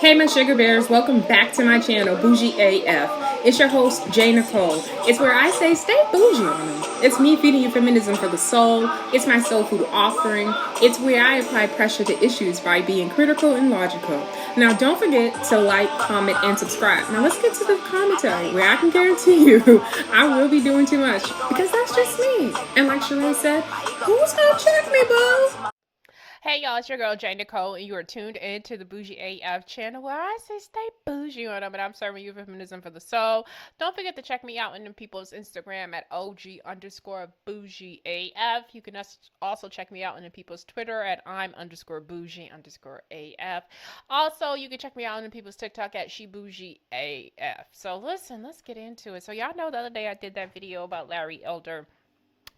Hey, my sugar bears, welcome back to my channel, Bougie AF. It's your host, J. Nicole. It's where I say stay bougie on them. It's me feeding you feminism for the soul. It's my soul food offering. It's where I apply pressure to issues by being critical and logical. Now, don't forget to like, comment, and subscribe. Now, let's get to the commentary where I can guarantee you I will be doing too much because that's just me. And like Sheree said, who's gonna check me, boo? Hey y'all, it's your girl J. Nicole, and you are tuned into the Bougie AF channel where I say stay bougie on them, and I'm serving you feminism for the soul. Don't forget to check me out on people's Instagram at OG_Bougie AF. You can also check me out on people's Twitter at I'm_Bougie_AF. Also, you can check me out on people's TikTok at She Bougie AF. So listen, let's get into it. So y'all know the other day I did that video about Larry Elder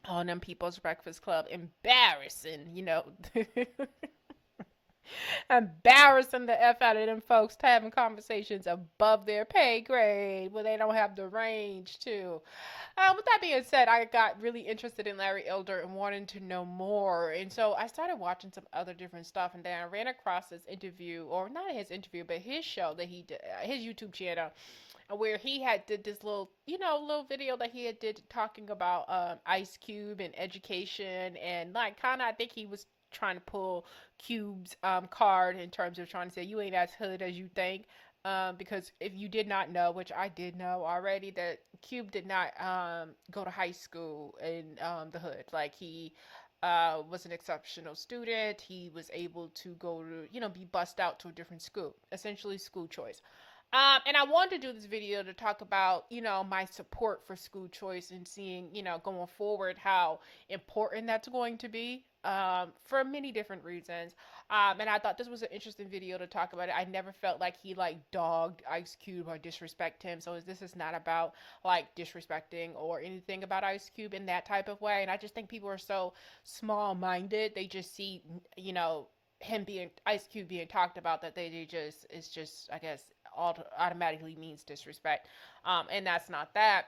on them People's Breakfast Club. Embarrassing, embarrassing the F out of them folks having conversations above their pay grade when they don't have the range to. With that being said, I got really interested in Larry Elder and wanted to know more. And so I started watching some other different stuff. And then I ran across this interview, or not his interview, but his show that he did, his YouTube channel, where he had did this little video that he had did talking about Ice Cube and education, and like kind of I think he was trying to pull Cube's card in terms of trying to say you ain't as hood as you think. Because if you did not know, which I did know already, that Cube did not go to high school in the hood. Like he was an exceptional student. He was able to go to, be bussed out to a different school, essentially school choice. And I wanted to do this video to talk about, my support for school choice and seeing, going forward how important that's going to be for many different reasons. And I thought this was an interesting video to talk about it. I never felt like he like dogged Ice Cube or disrespect him. So this is not about like disrespecting or anything about Ice Cube in that type of way. And I just think people are so small minded. They just see, him being Ice Cube being talked about that they just it's just I guess automatically means disrespect, and that's not that.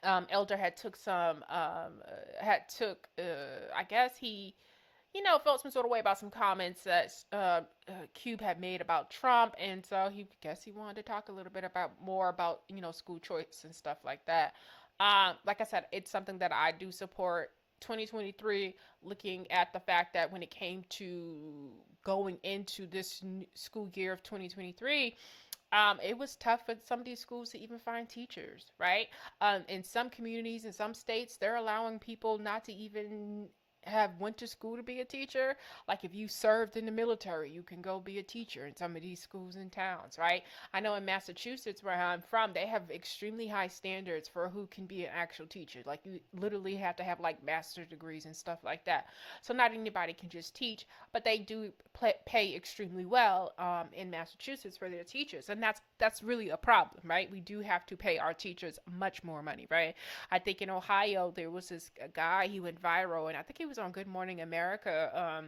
Elder had took some I guess he felt some sort of way about some comments that Cube had made about Trump, and so he wanted to talk a little bit about more about school choice and stuff like that. Like I said, it's something that I do support. 2023, looking at the fact that when it came to going into this school year of 2023, it was tough for some of these schools to even find teachers, right? In some communities, in some states, they're allowing people not to even have went to school to be a teacher. Like if you served in the military, you can go be a teacher in some of these schools and towns, right? I know in Massachusetts, where I'm from, they have extremely high standards for who can be an actual teacher. Like you literally have to have like master's degrees and stuff like that. So not anybody can just teach, but they do pay extremely well in Massachusetts for their teachers, and that's really a problem, right? We do have to pay our teachers much more money, right? I think in Ohio there was this guy, he went viral, and I think he was on Good Morning America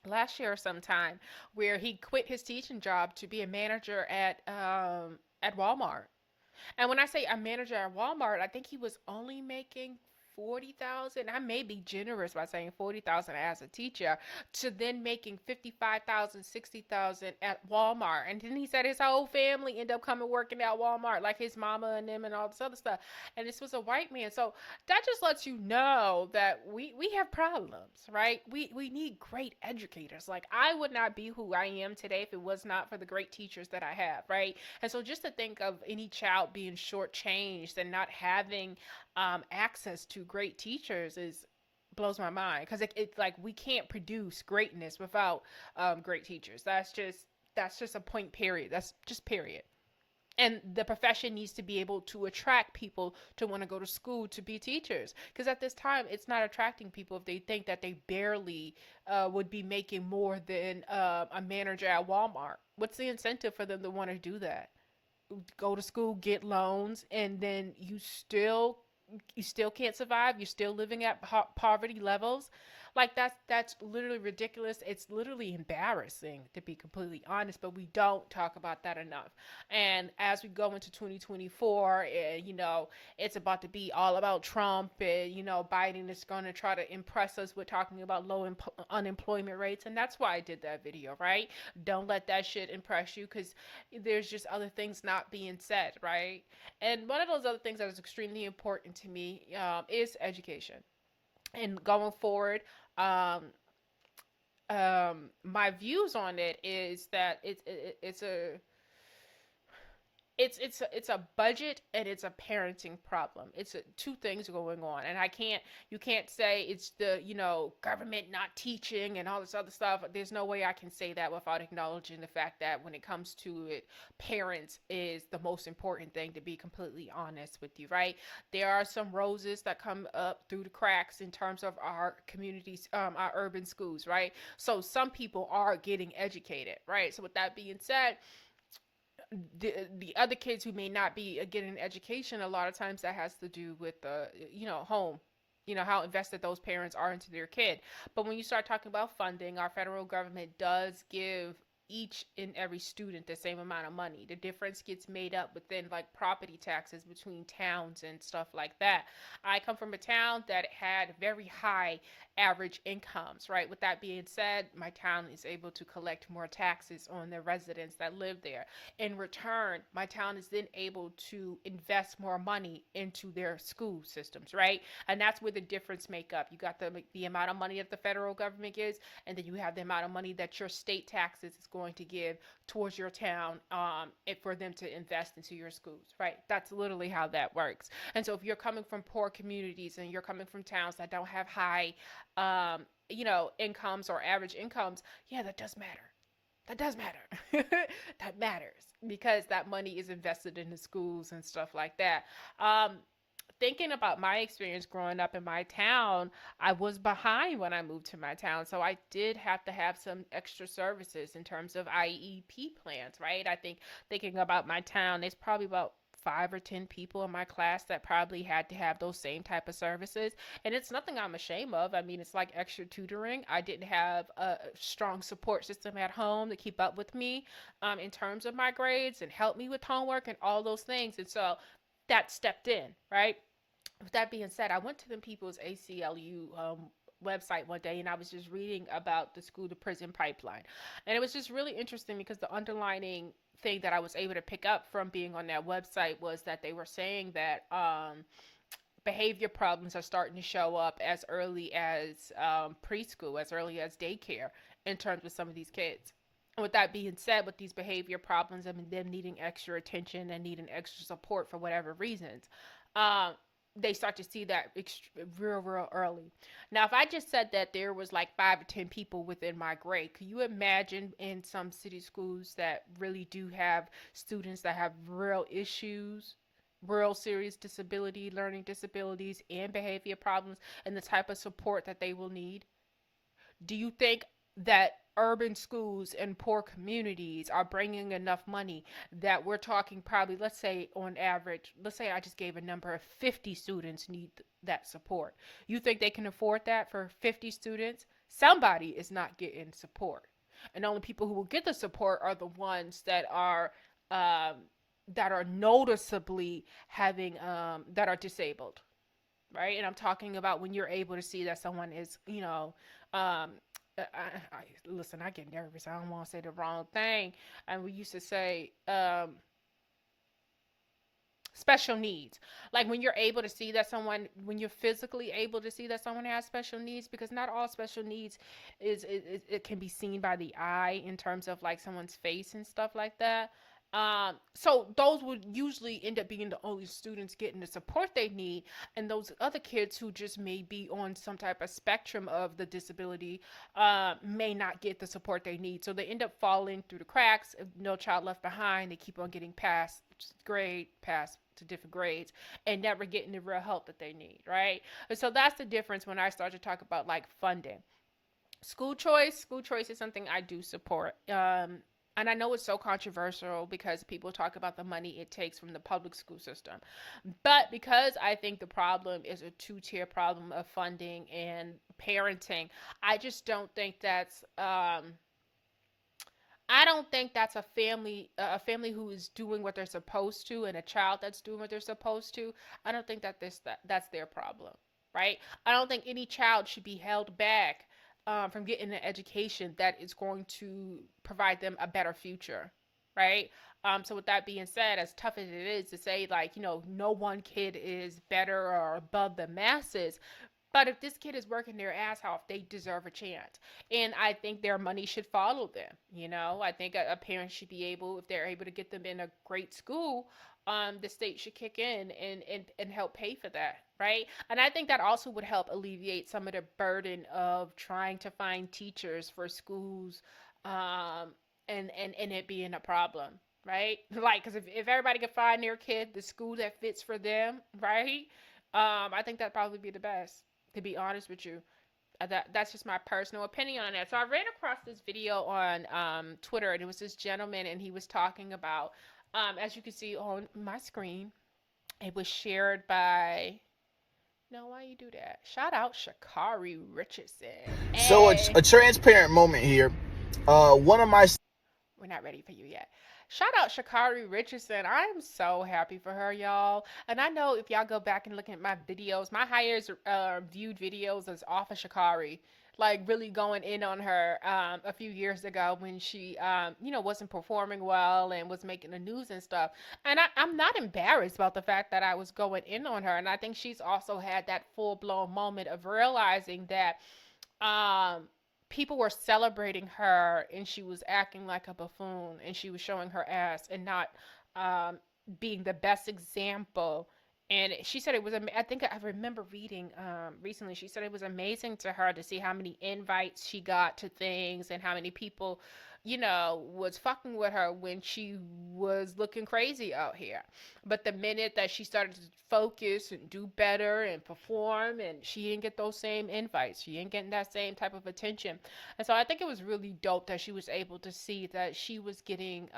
last year or sometime, where he quit his teaching job to be a manager at Walmart. And when I say a manager at Walmart, I think he was only making 40,000. I may be generous by saying 40,000 as a teacher, to then making 55,000, 60,000 at Walmart. And then he said his whole family ended up coming working at Walmart, like his mama and them and all this other stuff. And this was a white man. So that just lets you know that we have problems, right? We need great educators. Like I would not be who I am today if it was not for the great teachers that I have, right? And so just to think of any child being shortchanged and not having access to great teachers is blows my mind, because it's like we can't produce greatness without great teachers. That's just a point, period. That's just period. And the profession needs to be able to attract people to want to go to school to be teachers, because at this time it's not attracting people if they think that they barely would be making more than a manager at Walmart. What's the incentive for them to want to do that? Go to school, get loans, and then you still can't survive. You're still living at poverty levels. Like that's literally ridiculous. It's literally embarrassing, to be completely honest, but we don't talk about that enough. And as we go into 2024, it's about to be all about Trump, and Biden is going to try to impress us with talking about low unemployment rates, and that's why I did that video, right? Don't let that shit impress you, because there's just other things not being said, right? And one of those other things that is extremely important to me is education. And going forward, um, my views on it is that it's a budget and it's a parenting problem. It's two things going on, and you can't say it's the government not teaching and all this other stuff. There's no way I can say that without acknowledging the fact that when it comes to it, parents is the most important thing, to be completely honest with you, right? There are some roses that come up through the cracks in terms of our communities, our urban schools, right? So some people are getting educated, right? So with that being said, the other kids who may not be getting an education, a lot of times that has to do with the home, how invested those parents are into their kid. But when you start talking about funding, our federal government does give each and every student the same amount of money. The difference gets made up within like property taxes between towns and stuff like that. I come from a town that had very high average incomes, right? With that being said, my town is able to collect more taxes on the residents that live there. In return, my town is then able to invest more money into their school systems, right? And that's where the difference make up. You got the amount of money that the federal government gives, and then you have the amount of money that your state taxes is going to give towards your town, for them to invest into your schools, right? That's literally how that works. And so if you're coming from poor communities and you're coming from towns that don't have high incomes or average incomes, yeah, that does matter. That does matter. That matters because that money is invested in the schools and stuff like that. Thinking about my experience growing up in my town, I was behind when I moved to my town. So I did have to have some extra services in terms of IEP plans, right? I think thinking about my town, there's probably about 5 or 10 people in my class that probably had to have those same type of services. And it's nothing I'm ashamed of. I mean, it's like extra tutoring. I didn't have a strong support system at home to keep up with me in terms of my grades and help me with homework and all those things. And so that stepped in, right? With that being said, I went to the People's ACLU website one day and I was just reading about the school to prison pipeline. And it was just really interesting because the underlining thing that I was able to pick up from being on that website was that they were saying that behavior problems are starting to show up as early as preschool, as early as daycare in terms of some of these kids. With that being said, with these behavior problems and them needing extra attention and needing extra support for whatever reasons, um, they start to see that real early. Now, if I just said that there was like 5 or 10 people within my grade, could you imagine in some city schools that really do have students that have real issues, real serious disability, learning disabilities, and behavior problems, and the type of support that they will need? Do you think that urban schools and poor communities are bringing enough money that we're talking probably, let's say on average, let's say I just gave a number of 50 students need that support. You think they can afford that for 50 students? Somebody is not getting support. And the only people who will get the support are the ones um, that are noticeably having that are disabled, right? And I'm talking about when you're able to see that someone is, um, listen, I get nervous. I don't want to say the wrong thing. And we used to say special needs. Like when you're able to see that someone, when you're physically able to see that someone has special needs, because not all special needs it can be seen by the eye in terms of like someone's face and stuff like that. So those would usually end up being the only students getting the support they need, and those other kids who just may be on some type of spectrum of the disability may not get the support they need. So they end up falling through the cracks. No Child Left Behind. They keep on getting passed to different grades and never getting the real help that they need, right? And so that's the difference when I start to talk about like funding. School choice is something I do support. and I know it's so controversial because people talk about the money it takes from the public school system. But because I think the problem is a two-tier problem of funding and parenting, I just don't think that's I don't think that's a family who is doing what they're supposed to and a child that's doing what they're supposed to. I don't think that's their problem, right? I don't think any child should be held back from getting an education that is going to provide them a better future, right? So with that being said, as tough as it is to say, like, no one kid is better or above the masses, but if this kid is working their ass off, they deserve a chance. And I think their money should follow them. I think a parent should be able, if they're able to get them in a great school, the state should kick in and help pay for that, right? And I think that also would help alleviate some of the burden of trying to find teachers for schools, and it being a problem, right? Like, because if everybody could find their kid the school that fits for them, right? I think that'd probably be the best, to be honest with you. That's just my personal opinion on that. So I ran across this video on Twitter, and it was this gentleman, and he was talking about, as you can see on my screen, it was shared by, no, why you do that? Shout out Shakari Richardson. So a transparent moment here. One of my We're not ready for you yet. Shout out Shakari Richardson. I am so happy for her, y'all. And I know if y'all go back and look at my videos, my highest viewed videos is off of Shakari. Like, really going in on her a few years ago when she, wasn't performing well and was making the news and stuff. And I'm not embarrassed about the fact that I was going in on her. And I think she's also had that full-blown moment of realizing that people were celebrating her and she was acting like a buffoon and she was showing her ass and not being the best example. And she said it was, I think I remember reading recently, she said it was amazing to her to see how many invites she got to things and how many people, was fucking with her when she was looking crazy out here. But the minute that she started to focus and do better and perform, and she didn't get those same invites, she ain't getting that same type of attention. And so I think it was really dope that she was able to see that she was getting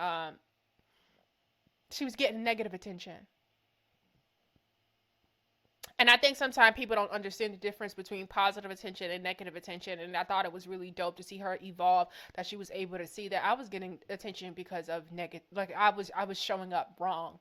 negative attention. And I think sometimes people don't understand the difference between positive attention and negative attention. And I thought it was really dope to see her evolve, that she was able to see that I was getting attention because of negative, like I was showing up wrong.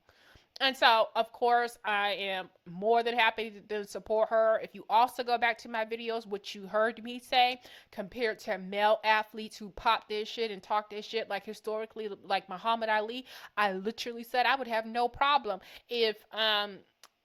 And so, of course, I am more than happy to support her. If you also go back to my videos, what you heard me say, compared to male athletes who pop this shit and talk this shit, like historically, like Muhammad Ali, I literally said I would have no problem if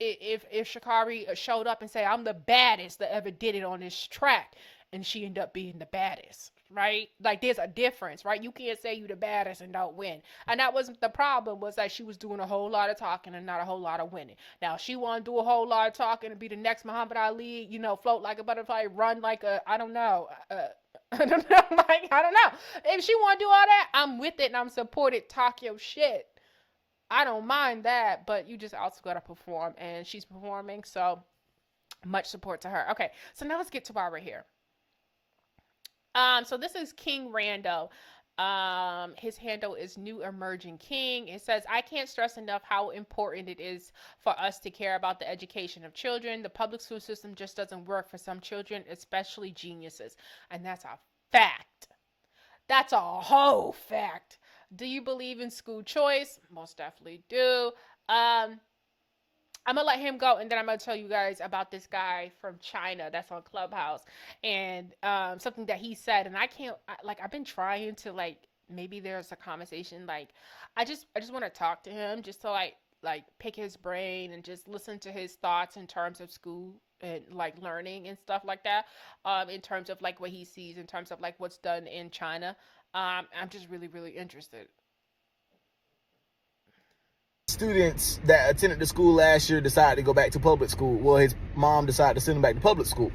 Shakari showed up and say, I'm the baddest that ever did it on this track, and she ended up being the baddest, right? Like, there's a difference, right? You can't say you the baddest and don't win. And that wasn't the problem, was that she was doing a whole lot of talking and not a whole lot of winning. Now, she want to do a whole lot of talking and be the next Muhammad Ali, float like a butterfly, run like a, I don't know. I don't know. If she want to do all that, I'm with it and I'm supported. Talk your shit. I don't mind that, but you just also got to perform, and she's performing, so much support to her. Okay, so now let's get to why we're here. So this is King Rando. His handle is New Emerging King. It says, I can't stress enough how important it is for us to care about the education of children. The public school system just doesn't work for some children, especially geniuses. And that's a fact. That's a whole fact. Do you believe in school choice? Most definitely do. I'm going to let him go, and then I'm going to tell you guys about this guy from China that's on Clubhouse, and something that he said, and I've been trying to, maybe there's a conversation, I just want to talk to him just to, pick his brain and just listen to his thoughts in terms of school and, learning and stuff like that, in terms of, what he sees, in terms of, what's done in China. I'm just really, really interested. students that attended the school last year decided to go back to public school. Well, his mom decided to send him back to public school.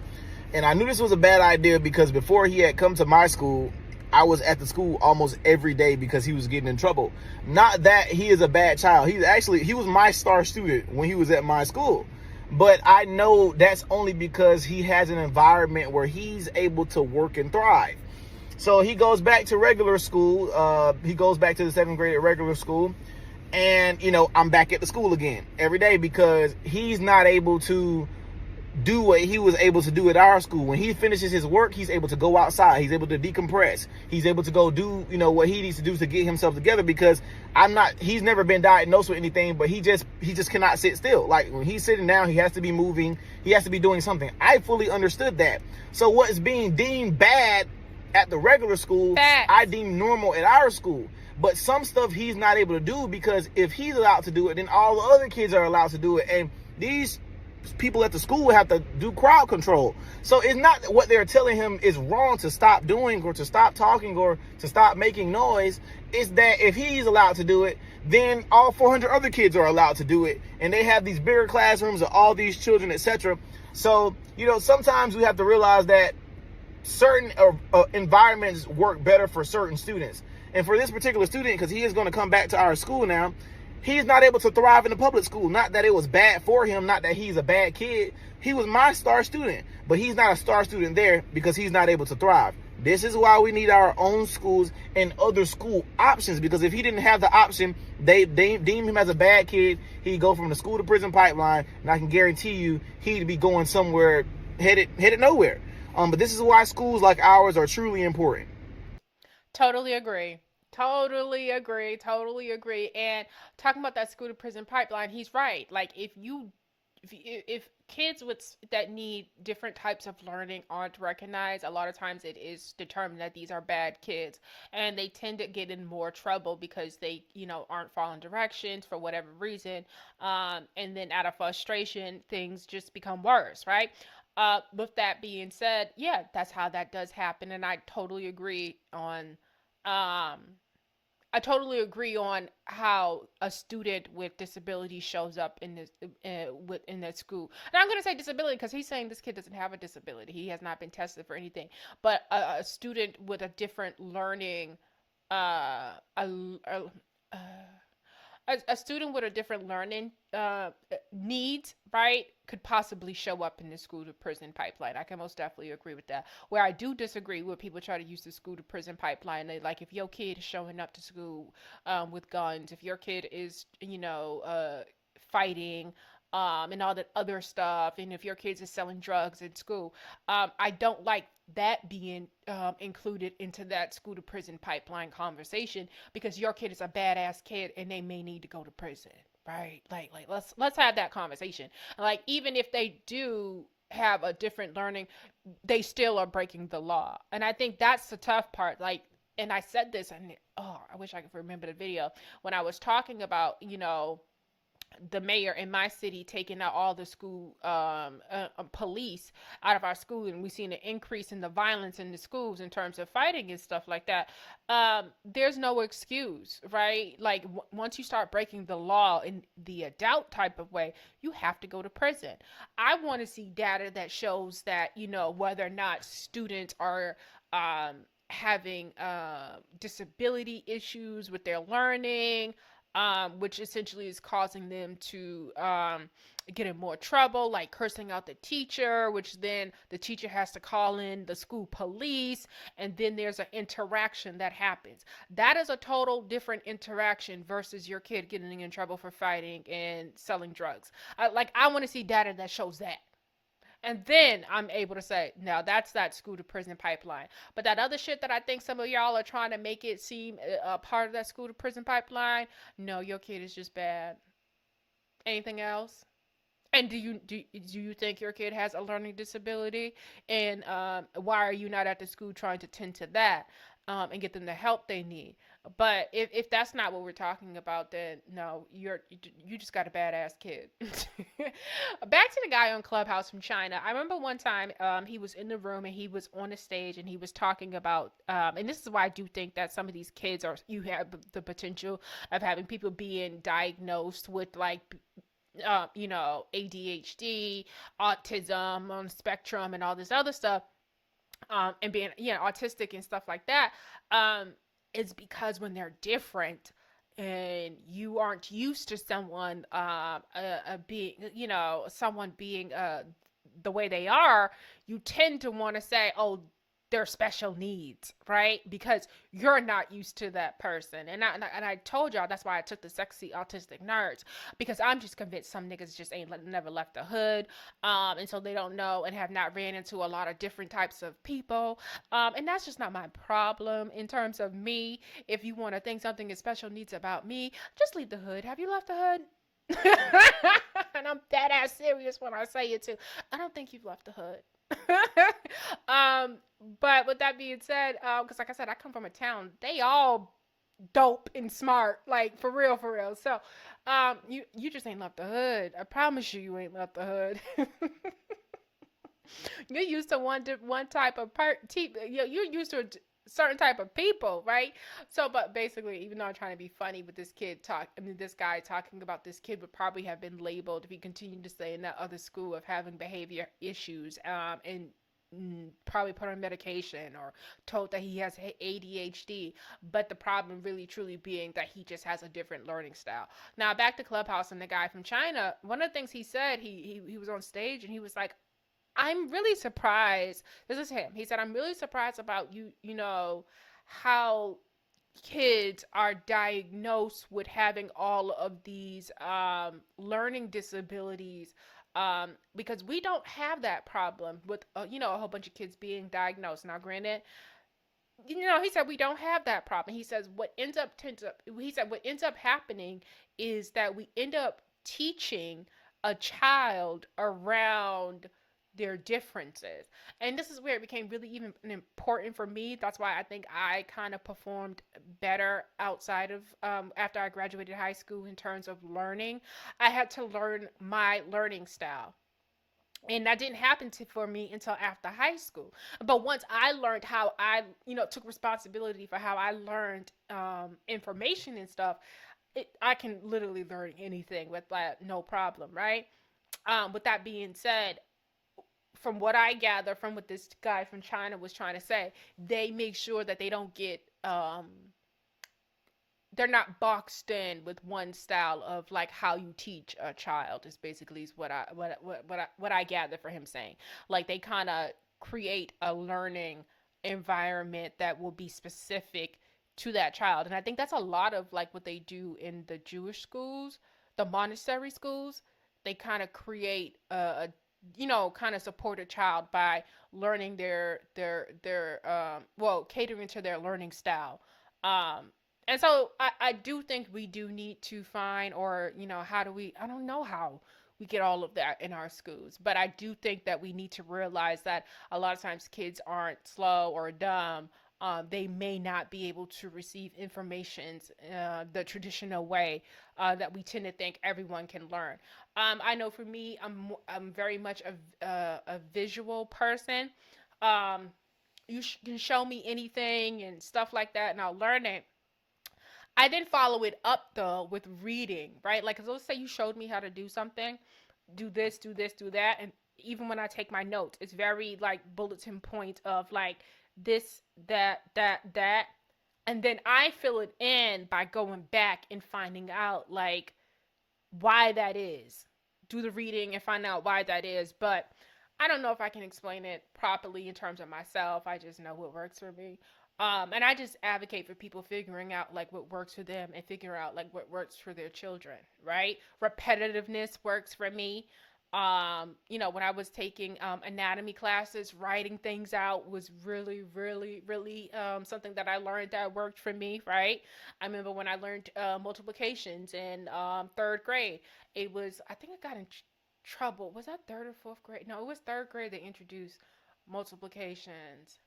And I knew this was a bad idea because before he had come to my school, I was at the school almost every day because he was getting in trouble. Not that he is a bad child. He was my star student when he was at my school. But I know that's only because he has an environment where he's able to work and thrive. So he goes back to regular school. He goes back to the 7th grade at regular school. And, I'm back at the school again every day because he's not able to do what he was able to do at our school. When he finishes his work, he's able to go outside. He's able to decompress. He's able to go do, what he needs to do to get himself together because he's never been diagnosed with anything, but he just cannot sit still. Like when he's sitting down, he has to be moving. He has to be doing something. I fully understood that. So what is being deemed bad at the regular school, I deem normal at our school. But some stuff he's not able to do because if he's allowed to do it, then all the other kids are allowed to do it. And these people at the school have to do crowd control. So it's not what they're telling him is wrong to stop doing or to stop talking or to stop making noise. It's that if he's allowed to do it, then all 400 other kids are allowed to do it. And they have these bigger classrooms of all these children, etc. So, sometimes we have to realize that certain environments work better for certain students. And for this particular student, because he is going to come back to our school now, he's not able to thrive in the public school. Not that it was bad for him, not that he's a bad kid. He was my star student, but he's not a star student there because he's not able to thrive. This is why we need our own schools and other school options, because if he didn't have the option, they deem him as a bad kid. He'd go from the school to prison pipeline, and I can guarantee you he'd be going somewhere headed nowhere. But this is why schools like ours are truly important. Totally agree. Totally agree. Totally agree. And talking about that school to prison pipeline, he's right. Like if kids that need different types of learning aren't recognized, a lot of times it is determined that these are bad kids, and they tend to get in more trouble because they aren't following directions for whatever reason, and then out of frustration things just become worse, right? With that being said, yeah, that's how that does happen, and I totally agree on how a student with disability shows up in this in that school. And I'm going to say disability because he's saying this kid doesn't have a disability. He has not been tested for anything. But a student with a different learning, a student with a different learning needs, right, could possibly show up in the school to prison pipeline. I can most definitely agree with that. Where I do disagree with people try to use the school to prison pipeline, they like if your kid is showing up to school with guns, if your kid is fighting and all that other stuff, and if your kids are selling drugs in school, I don't like that being included into that school to prison pipeline conversation, because your kid is a badass kid and they may need to go to prison, right? Like let's have that conversation. Like even if they do have a different learning, they still are breaking the law. And I think that's the tough part. Like, and I said this, and I wish I could remember the video when I was talking about the mayor in my city taking out all the school police out of our school, and we've seen an increase in the violence in the schools in terms of fighting and stuff like that. There's no excuse, right? Like once you start breaking the law in the adult type of way, you have to go to prison. I want to see data that shows that whether or not students are having disability issues with their learning, which essentially is causing them to get in more trouble, like cursing out the teacher, which then the teacher has to call in the school police, and then there's an interaction that happens. That is a total different interaction versus your kid getting in trouble for fighting and selling drugs. I want to see data that shows that. And then I'm able to say, now that's that school to prison pipeline. But that other shit that I think some of y'all are trying to make it seem a part of that school to prison pipeline, no, your kid is just bad. Anything else? And do you think your kid has a learning disability? And why are you not at the school trying to tend to that and get them the help they need? But if that's not what we're talking about, then no, you just got a badass kid. Back to the guy on Clubhouse from China. I remember one time he was in the room and he was on the stage and he was talking about, and this is why I do think that some of these kids you have the potential of having people being diagnosed with ADHD, autism on the spectrum, and all this other stuff, and being autistic and stuff like that. It's because when they're different and you aren't used to someone being the way they are, you tend to want to say, oh, their special needs, right? Because you're not used to that person. And I told y'all that's why I took the sexy autistic nerds, because I'm just convinced some niggas just ain't never left the hood, and so they don't know and have not ran into a lot of different types of people, and that's just not my problem. In terms of me, if you want to think something is special needs about me, just leave the hood. Have you left the hood? And I'm dead ass serious when I say it too. I don't think you've left the hood. um, but with that being said, because like I said, I come from a town, they all dope and smart, like for real, for real. So, you just ain't left the hood. I promise you, you ain't left the hood. You're used to one type of you're used to a certain type of people, right? So, but basically, even though I'm trying to be funny with this guy talking about this kid would probably have been labeled, if he continued to stay in that other school, of having behavior issues, and probably put on medication or told that he has ADHD, but the problem really truly being that he just has a different learning style. Now back to Clubhouse and the guy from China, one of the things he said, he was on stage and he was like, I'm really surprised. This is him. He said, I'm really surprised about you know, how kids are diagnosed with having all of these learning disabilities, because we don't have that problem with, you know, a whole bunch of kids being diagnosed. Now, granted, you know, he said we don't have that problem. He says what ends up happening is that we end up teaching a child around their differences. And this is where it became really even important for me. That's why I think I kind of performed better outside of, after I graduated high school, in terms of learning. I had to learn my learning style. And that didn't happen for me until after high school. But once I learned how I, you know, took responsibility for how I learned information and stuff, I can literally learn anything with that, no problem, right? With that being said, from what I gather from what this guy from China was trying to say, they make sure that they don't get they're not boxed in with one style of like how you teach a child, is basically is what I gather for him saying. Like they kind of create a learning environment that will be specific to that child. And I think that's a lot of like what they do in the Jewish schools, the Montessori schools. They kind of create a you know, kind of support a child by learning well, catering to their learning style. And so I do think we do need to find, or, you know, I don't know how we get all of that in our schools, but I do think that we need to realize that a lot of times kids aren't slow or dumb. They may not be able to receive information the traditional way that we tend to think everyone can learn. I know for me, I'm very much a visual person. You can show me anything and stuff like that, and I'll learn it. I didn't follow it up though with reading, right? Like, 'cause let's say you showed me how to do something, do this, do this, do that, and even when I take my notes, it's very like bulletin point of like this, that, and then I fill it in by going back and finding out like why that is. Do the reading and find out why that is, but I don't know if I can explain it properly in terms of myself. I just know what works for me. And I just advocate for people figuring out like what works for them and figure out like what works for their children, right? Repetitiveness works for me. You know, when I was taking anatomy classes, writing things out was really, really, really something that I learned that worked for me, right? I remember when I learned multiplications in third grade, it was, I think I got in trouble. Was that third or fourth grade? No, it was third grade they introduced multiplications.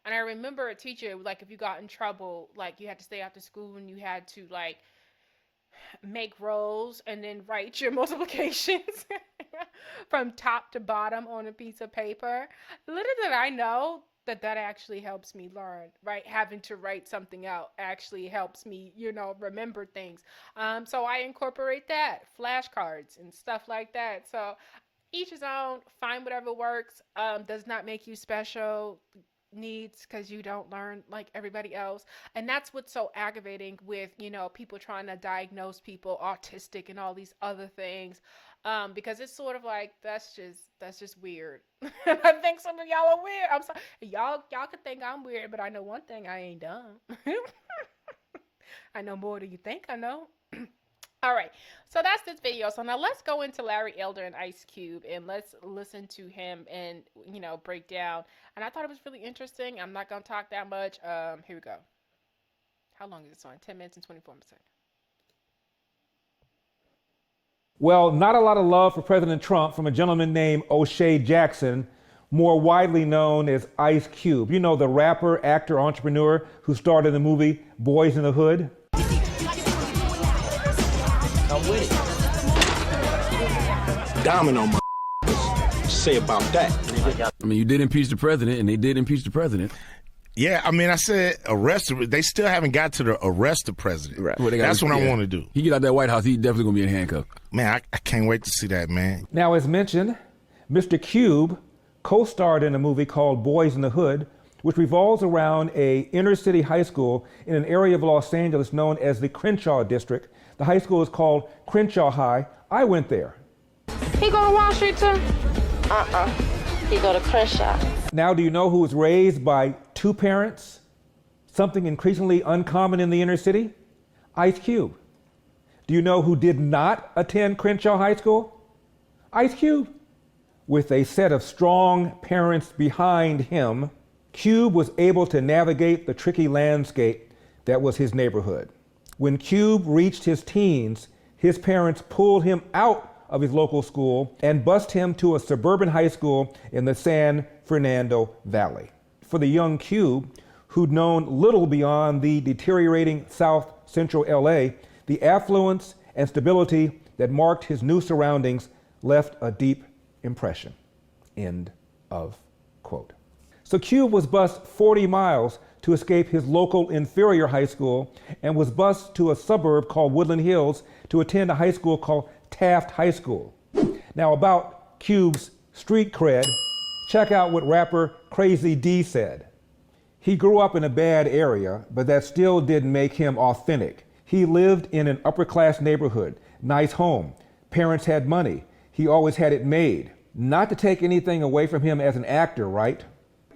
And I remember a teacher, like, if you got in trouble, like, you had to stay after school and you had to, like, make rows and then write your multiplications from top to bottom on a piece of paper. Little did I know that that actually helps me learn, right? Having to write something out actually helps me, you know, remember things. So I incorporate that, flashcards and stuff like that. So each his own, find whatever works. Does not make you special. needs because you don't learn like everybody else. And that's what's so aggravating with, people trying to diagnose people autistic and all these other things. Because it's sort of like that's just weird. I think some of y'all are weird. I'm sorry. Y'all could think I'm weird, but I know one thing, I ain't dumb. I know more than you think I know. All right, so that's this video. So now let's go into Larry Elder and Ice Cube, and let's listen to him and break down. And I thought it was really interesting. I'm not gonna talk that much. Here we go. How long is this on? 10 minutes and 24 seconds. Well, not a lot of love for President Trump from a gentleman named O'Shea Jackson, more widely known as Ice Cube. You know, the rapper, actor, entrepreneur who starred in the movie Boys in the Hood. I'm with it. Domino, my say about that. I mean, you did impeach the president, and they did impeach the president. Yeah, I mean, I said arrest. They still haven't got to the arrest the president. Right. Well, that's what I want to do. He get out that White House, he definitely gonna be in handcuffs. Man, I can't wait to see that, man. Now, as mentioned, Mr. Cube co-starred in a movie called Boys in the Hood, which revolves around a inner city high school in an area of Los Angeles known as the Crenshaw District. The high school is called Crenshaw High. I went there. He go to Wall Street too? He go to Crenshaw. Now, do you know who was raised by two parents? Something increasingly uncommon in the inner city? Ice Cube. Do you know who did not attend Crenshaw High School? Ice Cube. With a set of strong parents behind him, Cube was able to navigate the tricky landscape that was his neighborhood. When Cube reached his teens, his parents pulled him out of his local school and bused him to a suburban high school in the San Fernando Valley. For the young Cube, who'd known little beyond the deteriorating South Central LA, the affluence and stability that marked his new surroundings left a deep impression. End of quote. So Cube was bused 40 miles to escape his local inferior high school and was bused to a suburb called Woodland Hills to attend a high school called Taft High School. Now, about Cube's street cred, check out what rapper Crazy D said. He grew up in a bad area, but that still didn't make him authentic. He lived in an upper class neighborhood, nice home, parents had money, he always had it made. Not to take anything away from him as an actor, right?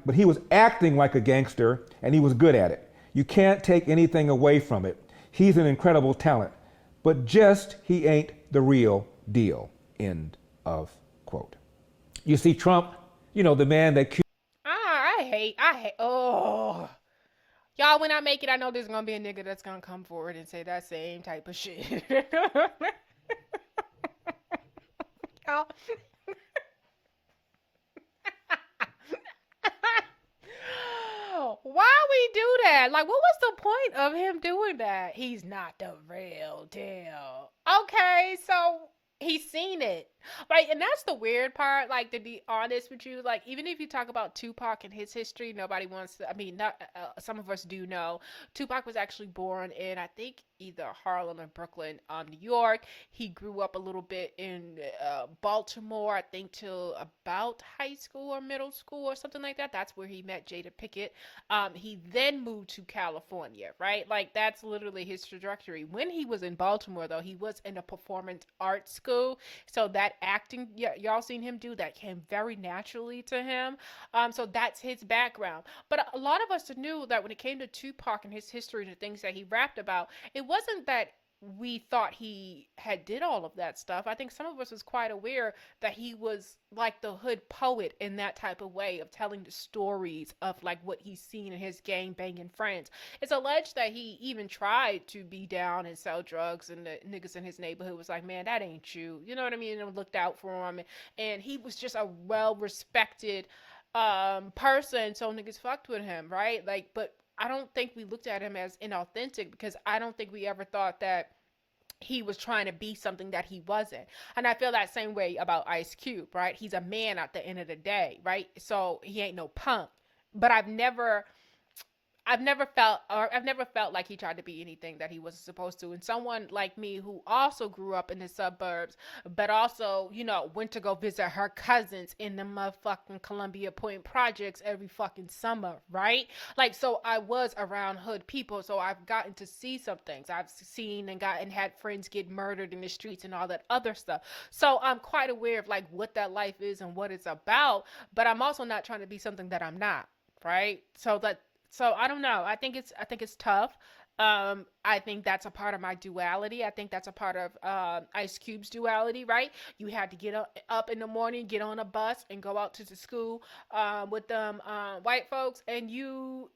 But he was acting like a gangster, and he was good at it. You can't take anything away from it. He's an incredible talent, but just he ain't the real deal. End of quote. You see, Trump, the man that I hate, oh. Y'all, when I make it, I know there's gonna be a nigga that's gonna come forward and say that same type of shit. Y'all. Why we do that? Like, what was the point of him doing that? He's not the real deal. Okay, so he's seen it. Right, and that's the weird part, like, to be honest with you, like, even if you talk about Tupac and his history, nobody wants to, not, some of us do know, Tupac was actually born in, I think, either Harlem or Brooklyn, New York. He grew up a little bit in Baltimore, I think, till about high school or middle school or something like that. That's where he met Jada Pinkett. He then moved to California, right? Like, that's literally his trajectory. When he was in Baltimore, though, he was in a performance arts school, so that acting y'all seen him do that came very naturally to him, so that's his background. But a lot of us knew that when it came to Tupac and his history and the things that he rapped about, it wasn't that we thought he had did all of that stuff. I think some of us was quite aware that he was like the hood poet in that type of way of telling the stories of like what he's seen in his gang banging friends. It's alleged that he even tried to be down and sell drugs, and the niggas in his neighborhood was like, man, that ain't you. You know what I mean? And looked out for him. And he was just a well-respected person, so niggas fucked with him, right? Like, but I don't think we looked at him as inauthentic, because I don't think we ever thought that he was trying to be something that he wasn't. And I feel that same way about Ice Cube, right? He's a man at the end of the day, right? So he ain't no punk. But I've never I've never felt like he tried to be anything that he wasn't supposed to. And someone like me who also grew up in the suburbs, but also, you know, went to go visit her cousins in the motherfucking Columbia Point projects every fucking summer, right? Like, so I was around hood people, so I've gotten to see some things. I've seen and had friends get murdered in the streets and all that other stuff. So I'm quite aware of like what that life is and what it's about, but I'm also not trying to be something that I'm not, right? So I don't know. I think it's tough. I think that's a part of my duality. I think that's a part of Ice Cube's duality, right? You had to get up in the morning, get on a bus, and go out to the school with them white folks, and you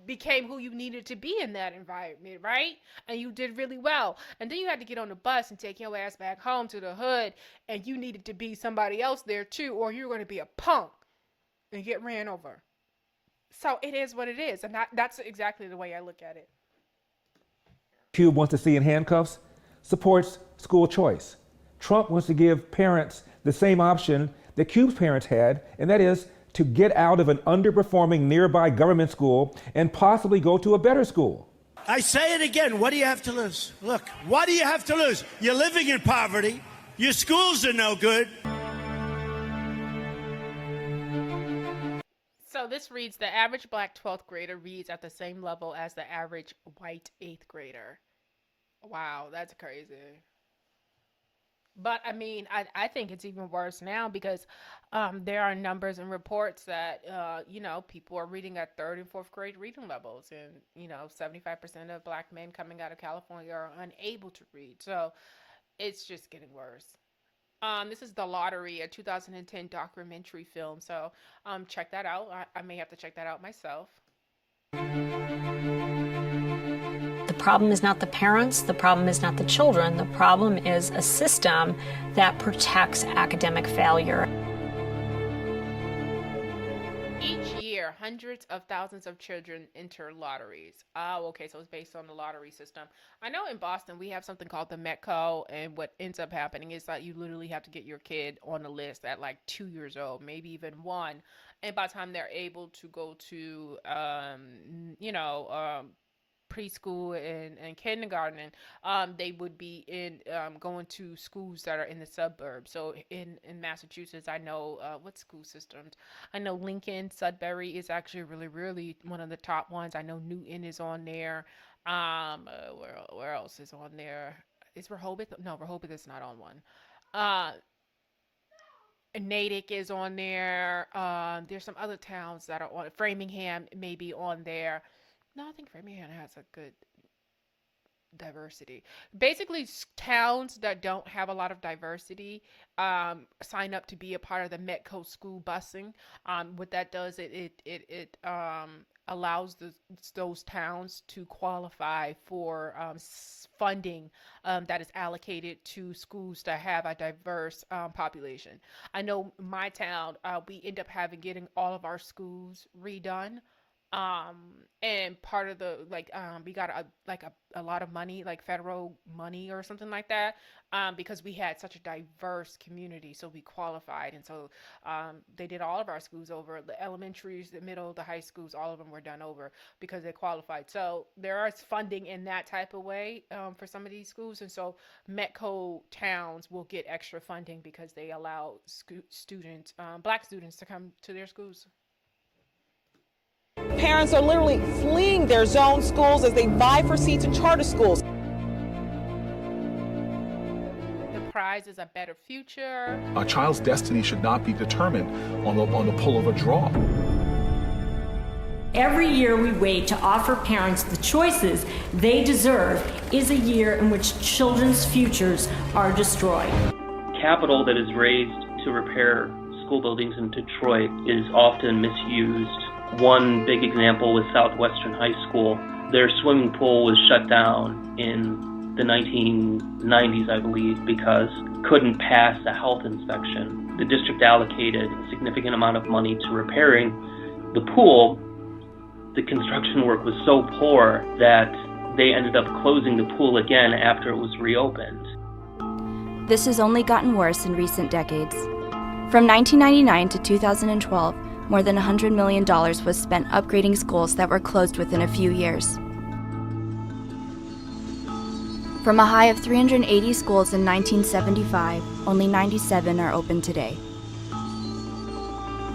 became who you needed to be in that environment, right? And you did really well. And then you had to get on the bus and take your ass back home to the hood, and you needed to be somebody else there too, or you're going to be a punk and get ran over. So it is what it is, and that's exactly the way I look at it. Cube wants to see in handcuffs, supports school choice. Trump wants to give parents the same option that Cube's parents had, and that is to get out of an underperforming nearby government school and possibly go to a better school. I say it again, what do you have to lose? Look, what do you have to lose? You're living in poverty. Your schools are no good. So this reads, the average black 12th grader reads at the same level as the average white 8th grader. Wow, that's crazy. But I mean, I think it's even worse now because there are numbers and reports that, you know, people are reading at 3rd and 4th grade reading levels. And, you know, 75% of black men coming out of California are unable to read. So it's just getting worse. This is The Lottery, a 2010 documentary film. So check that out. I may have to check that out myself. The problem is not the parents. The problem is not the children. The problem is a system that protects academic failure. Each year, hundreds of thousands of children enter lotteries. Oh, okay, so it's based on the lottery system. I know in Boston we have something called the Metco, and what ends up happening is that you literally have to get your kid on the list at like 2 years old, maybe even 1, and by the time they're able to go to, preschool and kindergarten, they would be in going to schools that are in the suburbs. So in Massachusetts, I know what school systems. I know Lincoln, Sudbury is actually really one of the top ones. I know Newton is on there. Where else is on there? Is Rehoboth? No, Rehoboth is not on one. Natick is on there. There's some other towns that are on. Framingham may be on there. No, I think Framingham has a good diversity. Basically, towns that don't have a lot of diversity sign up to be a part of the Metco school busing. What that does, it allows those towns to qualify for funding that is allocated to schools that have a diverse population. I know my town, we end up getting all of our schools redone. And part of the, we got a lot of money, like federal money or something like that, because we had such a diverse community. So we qualified. And so, they did all of our schools over, the elementaries, the middle, the high schools, all of them were done over because they qualified. So there is funding in that type of way, for some of these schools. And so Metco towns will get extra funding because they allow students, black students to come to their schools. Parents are literally fleeing their zone schools as they vie for seats in charter schools. The prize is a better future. A child's destiny should not be determined on the pull of a draw. Every year we wait to offer parents the choices they deserve is a year in which children's futures are destroyed. Capital that is raised to repair school buildings in Detroit is often misused. One big example was Southwestern High School. Their swimming pool was shut down in the 1990s, I believe, because couldn't pass a health inspection. The district allocated a significant amount of money to repairing the pool. The construction work was so poor that they ended up closing the pool again after it was reopened. This has only gotten worse in recent decades. From 1999 to 2012, more than $100 million was spent upgrading schools that were closed within a few years. From a high of 380 schools in 1975, only 97 are open today.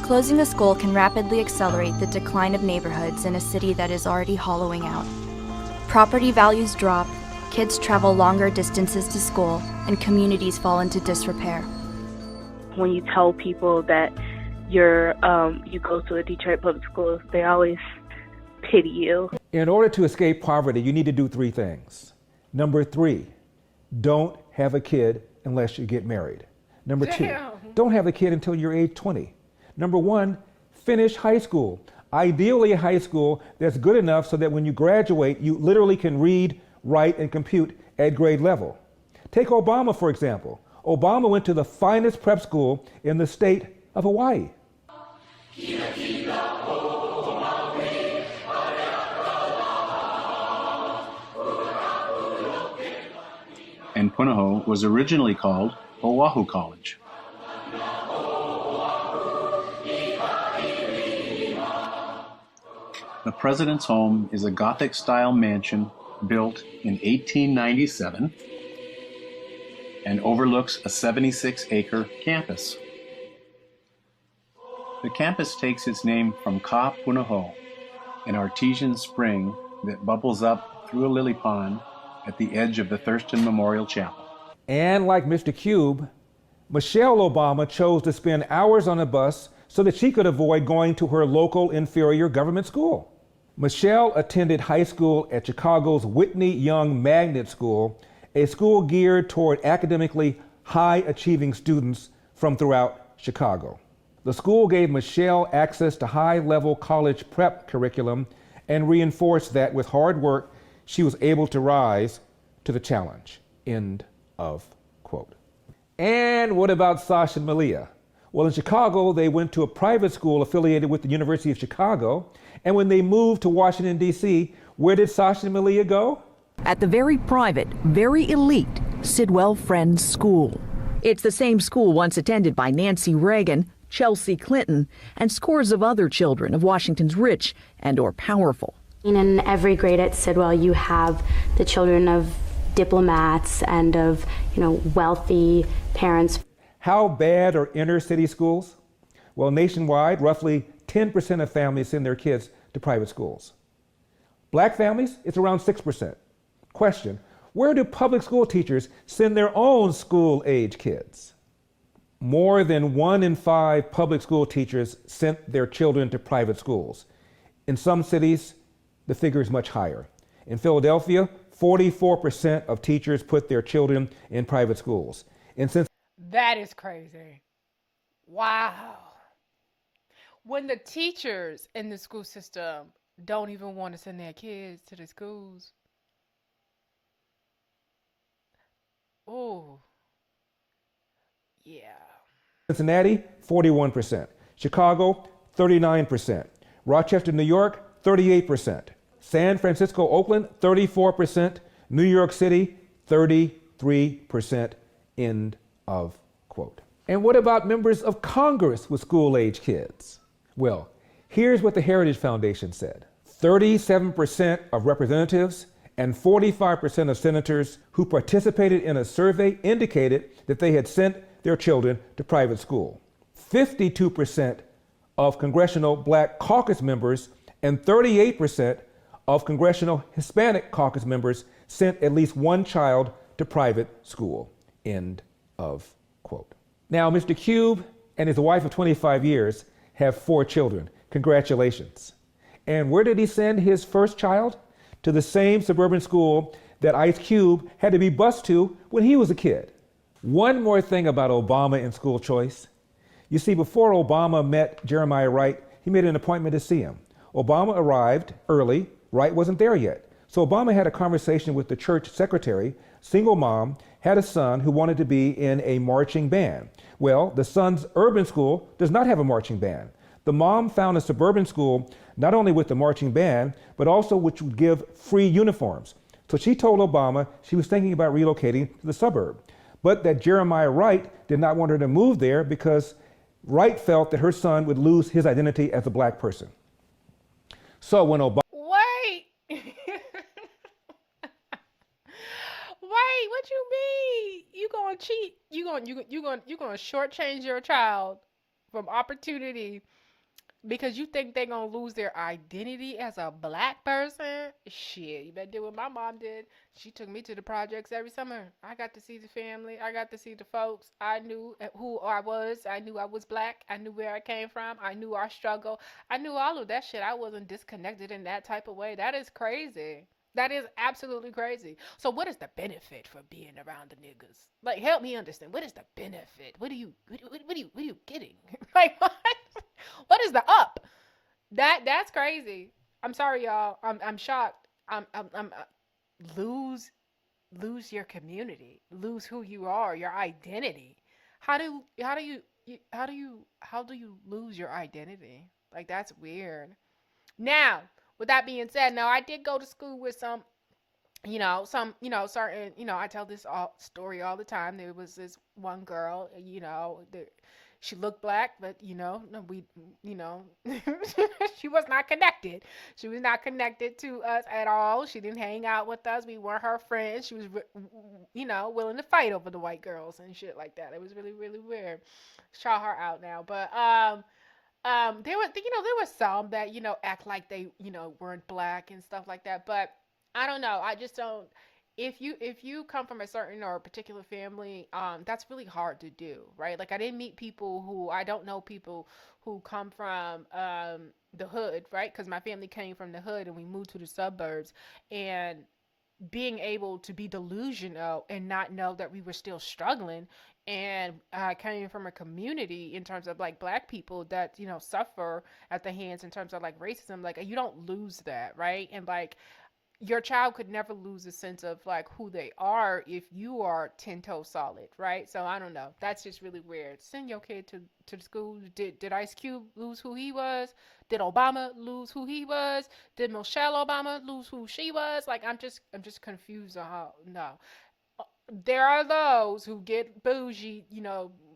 Closing a school can rapidly accelerate the decline of neighborhoods in a city that is already hollowing out. Property values drop, kids travel longer distances to school, and communities fall into disrepair. When you tell people that you go to a Detroit public school, they always pity you. In order to escape poverty, you need to do three things. Number 3, don't have a kid unless you get married. Number 2, don't have a kid until you're age 20. Number 1, finish high school. Ideally a high school that's good enough so that when you graduate, you literally can read, write, and compute at grade level. Take Obama, for example. Obama went to the finest prep school in the state of Hawaii. And Punahou was originally called Oahu College. The president's home is a Gothic-style mansion built in 1897 and overlooks a 76-acre campus. The campus takes its name from Ka Punahou, an artesian spring that bubbles up through a lily pond at the edge of the Thurston Memorial Chapel. And like Mr. Cube, Michelle Obama chose to spend hours on a bus so that she could avoid going to her local inferior government school. Michelle attended high school at Chicago's Whitney Young Magnet School, a school geared toward academically high-achieving students from throughout Chicago. The school gave Michelle access to high-level college prep curriculum and reinforced that with hard work, she was able to rise to the challenge. End of quote. And what about Sasha and Malia? Well, in Chicago, they went to a private school affiliated with the University of Chicago. And when they moved to Washington, D.C., where did Sasha and Malia go? At the very private, very elite Sidwell Friends School. It's the same school once attended by Nancy Reagan, Chelsea Clinton, and scores of other children of Washington's rich and/or powerful. In every grade at Sidwell, you have the children of diplomats and of, wealthy parents. How bad are inner city schools? Well, nationwide, roughly 10% of families send their kids to private schools. Black families, it's around 6%. Question, where do public school teachers send their own school-age kids? More than 1 in 5 public school teachers sent their children to private schools. In some cities, the figure is much higher. In Philadelphia, 44% of teachers put their children in private schools. And since that is crazy. Wow. When the teachers in the school system don't even want to send their kids to the schools. Oh, yeah. Cincinnati, 41%. Chicago, 39%. Rochester, New York, 38%. San Francisco, Oakland, 34%. New York City, 33%. End of quote. And what about members of Congress with school-age kids? Well, here's what the Heritage Foundation said. 37% of representatives and 45% of senators who participated in a survey indicated that they had sent their children to private school. 52% of Congressional Black Caucus members and 38% of Congressional Hispanic Caucus members sent at least one child to private school. End of quote. Now, Mr. Cube and his wife of 25 years have 4 children. Congratulations. And where did he send his first child? To the same suburban school that Ice Cube had to be bused to when he was a kid. One more thing about Obama and school choice. You see, before Obama met Jeremiah Wright, he made an appointment to see him. Obama arrived early. Wright wasn't there yet. So Obama had a conversation with the church secretary, single mom, had a son who wanted to be in a marching band. Well, the son's urban school does not have a marching band. The mom found a suburban school not only with the marching band, but also which would give free uniforms. So she told Obama she was thinking about relocating to the suburb, but that Jeremiah Wright did not want her to move there because Wright felt that her son would lose his identity as a black person. So when Obama... Wait. Wait, what you mean? You gonna cheat? You gonna shortchange your child from opportunity because you think they're gonna lose their identity as a black person? Shit, you better do what my mom did. She took me to the projects every summer. I got to see the family. I got to see the folks. I knew who I was. I knew I was black. I knew where I came from. I knew our struggle. I knew all of that shit. I wasn't disconnected in that type of way. That is crazy. That is absolutely crazy. So what is the benefit for being around the niggas? Like, help me understand. What is the benefit? What are you getting? Like, what is the up? That's crazy. I'm sorry, y'all. I'm shocked. I'm lose your community. Lose who you are, your identity. How do you lose your identity? Like, that's weird. Now, with that being said, now I did go to school with some certain, I tell this story all the time. There was this one girl, she looked black, but she was not connected. She was not connected to us at all. She didn't hang out with us. We weren't her friends. She was, willing to fight over the white girls and shit like that. It was really, really weird. Shout her out now, but there was some that act like they weren't black and stuff like that, but I don't know. I just don't. If you come from a certain or a particular family, that's really hard to do, right? Like, I don't know people who come from the hood, right? Because my family came from the hood and we moved to the suburbs, and being able to be delusional and not know that we were still struggling, and coming from a community in terms of like black people that suffer at the hands in terms of like racism, like you don't lose that, right? And like your child could never lose a sense of like who they are if you are 10 toes solid, right? So I don't know. That's just really weird. Send your kid to the school. Did Ice Cube lose who he was? Did Obama lose who he was? Did Michelle Obama lose who she was? Like, I'm just confused on how. No. There are those who get bougie,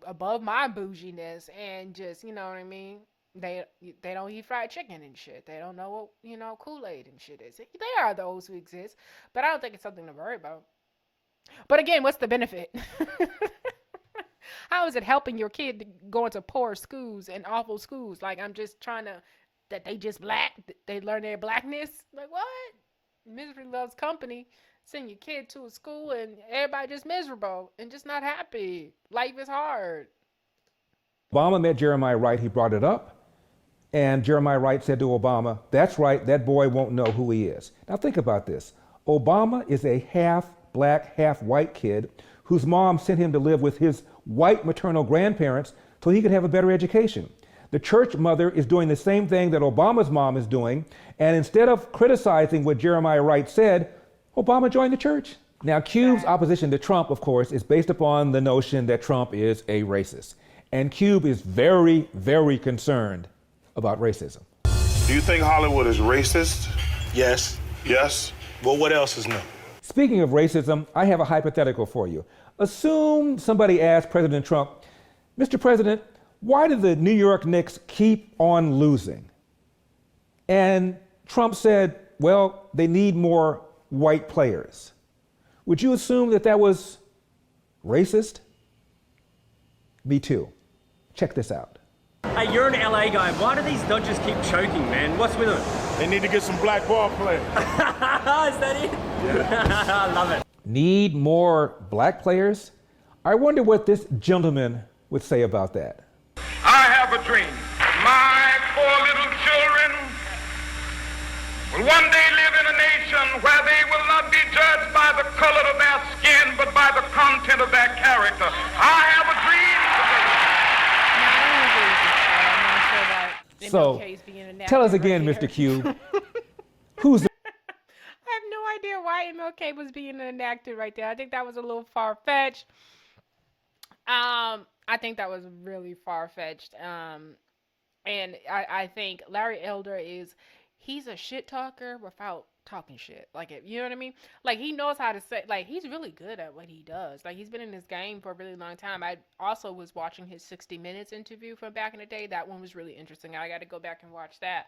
above my bouginess, and just, you know what I mean? They don't eat fried chicken and shit. They don't know what, Kool-Aid and shit is. There are those who exist, but I don't think it's something to worry about. But again, what's the benefit? How is it helping your kid to go into poor schools and awful schools? Like, I'm just trying to, that they just black, they learn their blackness? Like, what? Misery loves company. Send your kid to a school and everybody just miserable and just not happy. Life is hard. Obama met Jeremiah Wright. He brought it up. And Jeremiah Wright said to Obama, "That's right, that boy won't know who he is." Now think about this. Obama is a half black, half white kid whose mom sent him to live with his white maternal grandparents so he could have a better education. The church mother is doing the same thing that Obama's mom is doing. And instead of criticizing what Jeremiah Wright said, Obama joined the church. Now, Cube's opposition to Trump, of course, is based upon the notion that Trump is a racist. And Cube is very, very concerned about racism. Do you think Hollywood is racist? Yes. Yes? Well, what else is new? Speaking of racism, I have a hypothetical for you. Assume somebody asked President Trump, "Mr. President, why do the New York Knicks keep on losing?" And Trump said, "Well, they need more white players." Would you assume that that was racist? Me too. Check this out. Hey, you're an LA guy. Why do these Dodgers keep choking, man? What's with them? They need to get some black ball players. Is that it? Yeah. I love it. Need more black players? I wonder what this gentleman would say about that. I have a dream. My 4 little children will one day live in a nation where they will not be judged by the color of their skin, but by the content of their character. I have a dream. So, tell us again, Mr. Q, who's the... I have no idea why MLK was being enacted right there. I think that was a little far-fetched. I think that was really far-fetched. And I think Larry Elder he's a shit talker without talking shit. Like, you know what I mean? Like, he knows how to say, like, he's really good at what he does. Like, he's been in this game for a really long time. I also was watching his 60 Minutes interview from back in the day. That one was really interesting. I got to go back and watch that.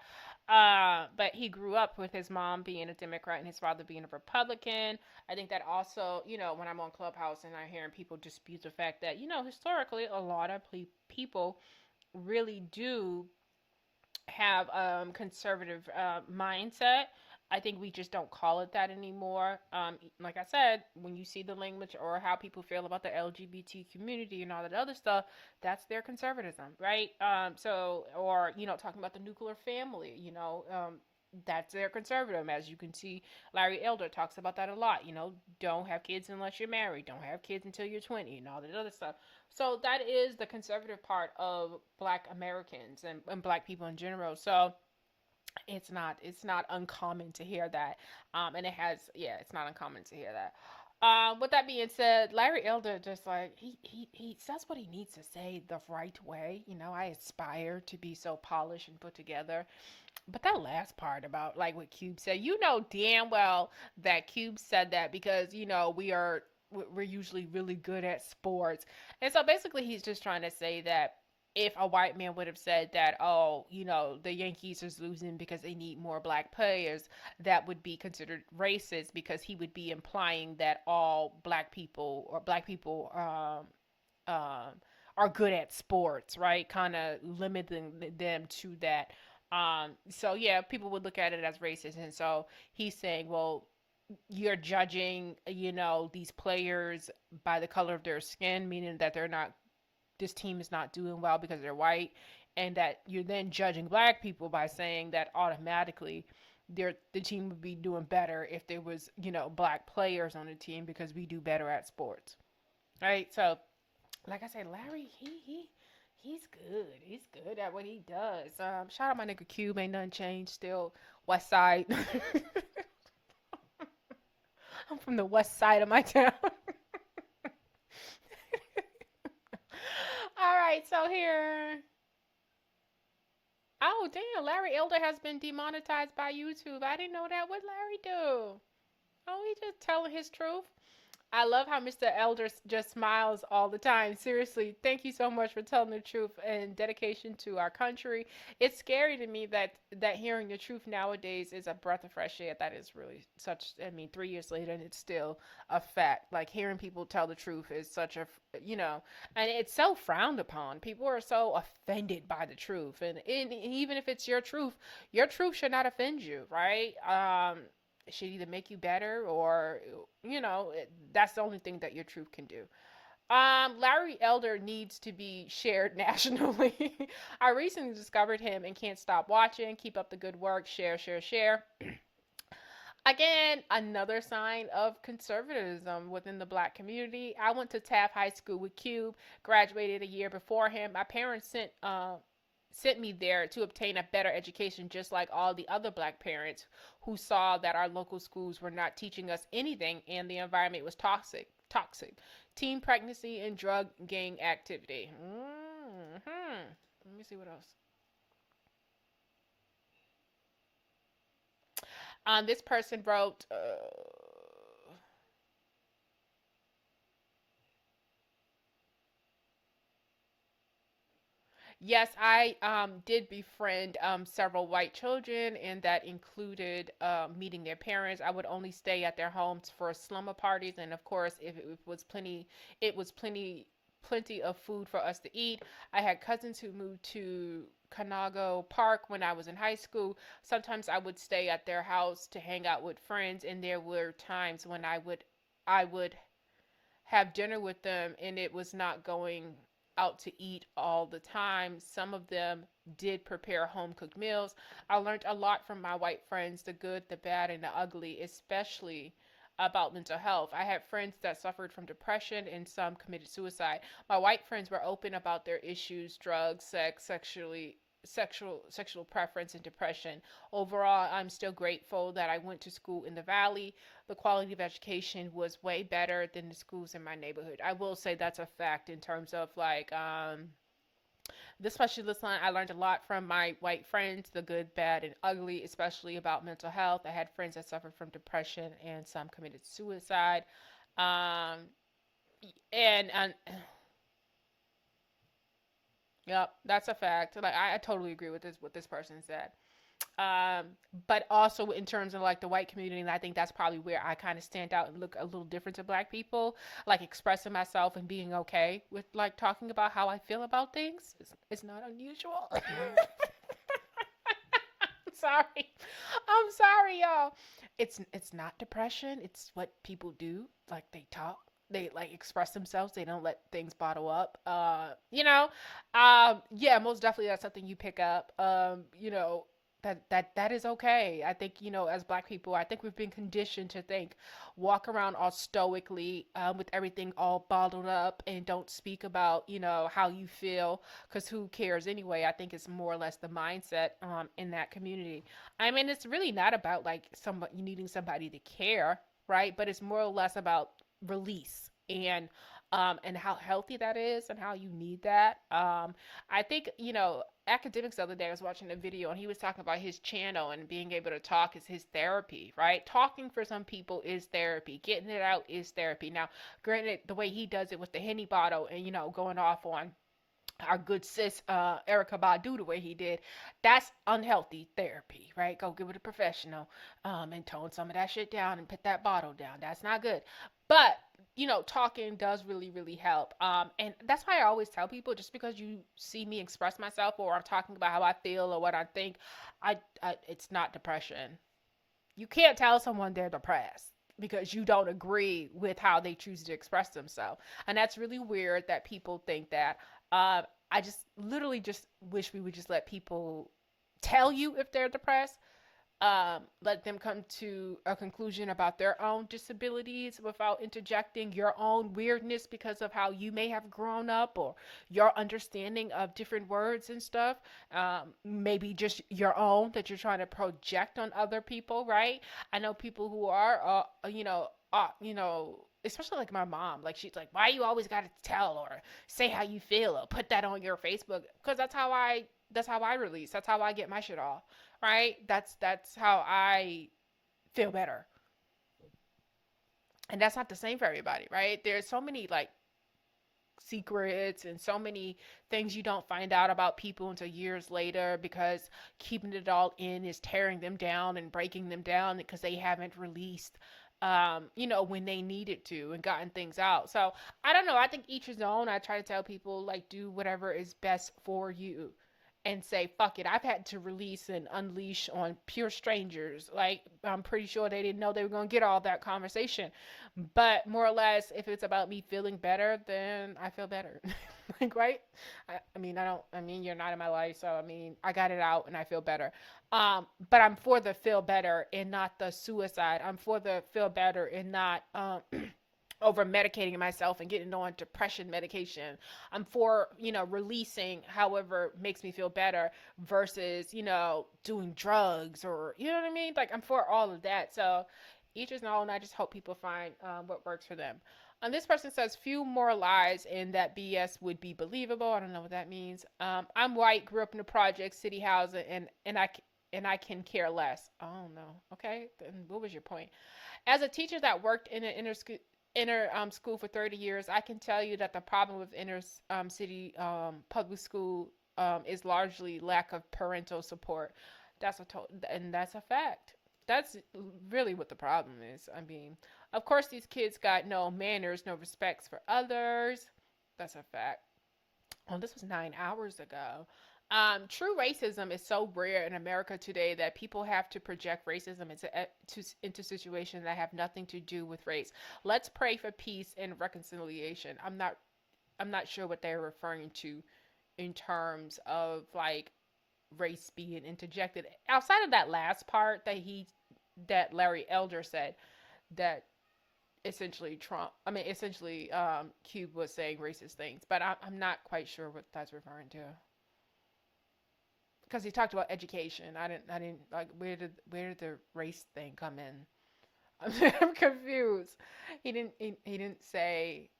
But he grew up with his mom being a Democrat and his father being a Republican. I think that also, you know, when I'm on Clubhouse and I'm hearing people dispute the fact that, you know, historically, a lot of people really do have conservative mindset. I think we just don't call it that anymore. Like I said, when you see the language or how people feel about the LGBT community and all that other stuff, that's their conservatism, right? Or, you know, talking about the nuclear family, you know, that's their conservatism. As you can see, Larry Elder talks about that a lot. You know, don't have kids unless you're married. Don't have kids until you're 20 and all that other stuff. So that is the conservative part of Black Americans and Black people in general. So it's not uncommon to hear that. It's not uncommon to hear that. With that being said, Larry Elder just like he says what he needs to say the right way. You know, I aspire to be so polished and put together. But that last part about like what Cube said, you know damn well that Cube said that because, you know, we're usually really good at sports. And so basically he's just trying to say that if a white man would have said that, oh, you know, the Yankees is losing because they need more black players, that would be considered racist because he would be implying that all black people are good at sports, right? Kind of limiting them to that. So yeah, people would look at it as racist. And so he's saying, well, you're judging, you know, these players by the color of their skin, meaning that this team is not doing well because they're white, and that you're then judging black people by saying that automatically the team would be doing better if there was, you know, black players on the team because we do better at sports, right? So, like I said, Larry, he's good. He's good at what he does. Shout out my nigga Cube, ain't nothing changed. Still West Side. I'm from the west side of my town. All right, so here. Oh, damn. Larry Elder has been demonetized by YouTube. I didn't know that. What Larry do? Oh, he just telling his truth. I love how Mr. Elder just smiles all the time. Seriously, thank you so much for telling the truth and dedication to our country. It's scary to me that hearing the truth nowadays is a breath of fresh air. That is really 3 years later, and it's still a fact. Like, hearing people tell the truth is such a, you know, and it's so frowned upon. People are so offended by the truth. And even if it's your truth should not offend you, right? It should either make you better or, you know, that's the only thing that your truth can do. Larry Elder needs to be shared nationally. I recently discovered him and can't stop watching. Keep up the good work. Share, share, share. Again, another sign of conservatism within the black community. I went to Taft High School with Cube, graduated a year before him. My parents sent me there to obtain a better education, just like all the other black parents who saw that our local schools were not teaching us anything and the environment was toxic. Teen pregnancy and drug gang activity. Let me see what else. This person wrote, yes, I did befriend several white children, and that included meeting their parents. I would only stay at their homes for slumber parties, and of course, if it was plenty of food for us to eat. I had cousins who moved to Conago Park when I was in high school. Sometimes I would stay at their house to hang out with friends, and there were times when I would have dinner with them, and it was not going out to eat all the time. Some of them did prepare home-cooked meals. I learned a lot from my white friends, the good, the bad, and the ugly, especially about mental health. I had friends that suffered from depression and some committed suicide. My white friends were open about their issues, drugs, sex, sexual preference, and depression. Overall, I'm still grateful that I went to school in the Valley. The quality of education was way better than the schools in my neighborhood. I will say that's a fact in terms of like This specialist line, I learned a lot from my white friends, the good, bad, and ugly, especially about mental health. I had friends that suffered from depression and some committed suicide. Um, and yep, that's a fact. Like I totally agree with this what this person said. Um, but also in terms of like the white community, and I think that's probably where I kind of stand out and look a little different to black people, like expressing myself and being okay with like talking about how I feel about things. It's not unusual. Sorry. I'm sorry, y'all. It's not depression. It's what people do. Like they talk. They like express themselves. They don't let things bottle up. Yeah, most definitely that's something you pick up. That is okay. I think, as black people, I think we've been conditioned to think, walk around all stoically, with everything all bottled up and don't speak about, how you feel, because who cares anyway? I think it's more or less the mindset in that community. I mean, it's really not about like somebody needing somebody to care, right? But it's more or less about release and how healthy that is and how you need that. I think, academics the other day, I was watching a video and he was talking about his channel and being able to talk is his therapy, right? Talking for some people is therapy. Getting it out is therapy. Now, granted, the way he does it with the Henny bottle and, going off on our good sis Erica Badu the way he did, that's unhealthy therapy, right? Go give it a professional and tone some of that shit down and put that bottle down. That's not good. But talking does really, really help. And that's why I always tell people, just because you see me express myself or I'm talking about how I feel or what I think, it's not depression. You can't tell someone they're depressed because you don't agree with how they choose to express themselves. And that's really weird that people think that. I just literally just wish we would just let people tell you if they're depressed. Let them come to a conclusion about their own disabilities without interjecting your own weirdness because of how you may have grown up or your understanding of different words and stuff. Maybe just your own that you're trying to project on other people, right? I know people who are, especially like my mom, like she's like, why you always got to tell or say how you feel or put that on your Facebook? Because that's how I release. That's how I get my shit off, right? That's how I feel better. And that's not the same for everybody, right? There's so many like secrets and so many things you don't find out about people until years later because keeping it all in is tearing them down and breaking them down because they haven't released when they needed to and gotten things out. So I don't know. I think each his own. I try to tell people like do whatever is best for you and say, fuck it. I've had to release and unleash on pure strangers. Like, I'm pretty sure they didn't know they were going to get all that conversation. But more or less, if it's about me feeling better, then I feel better. Like, right? I mean, you're not in my life. So, I got it out and I feel better. But I'm for the feel better and not the suicide. I'm for the feel better and not, over medicating myself and getting on depression medication. I'm for, releasing however makes me feel better versus, doing drugs or, you know what I mean? Like, I'm for all of that. So each is own. I just hope people find what works for them. This person says, few more lies and that BS would be believable. I don't know what that means. I'm white, grew up in the project, city housing, and I can care less. Oh, no. Okay. Then what was your point? As a teacher that worked in an inner school for 30 years, I can tell you that the problem with inner city public school is largely lack of parental support. That's a fact. That's really what the problem is. Of course, these kids got no manners, no respects for others. That's a fact. Oh, this was 9 hours ago. True racism is so rare in America today that people have to project racism into situations that have nothing to do with race. Let's pray for peace and reconciliation. I'm not sure what they're referring to in terms of like race being interjected. Outside of that last part that Larry Elder said, that essentially Cube was saying racist things, but I'm not quite sure what that's referring to. Because he talked about education. I didn't like, where did the race thing come in? I'm confused. He didn't say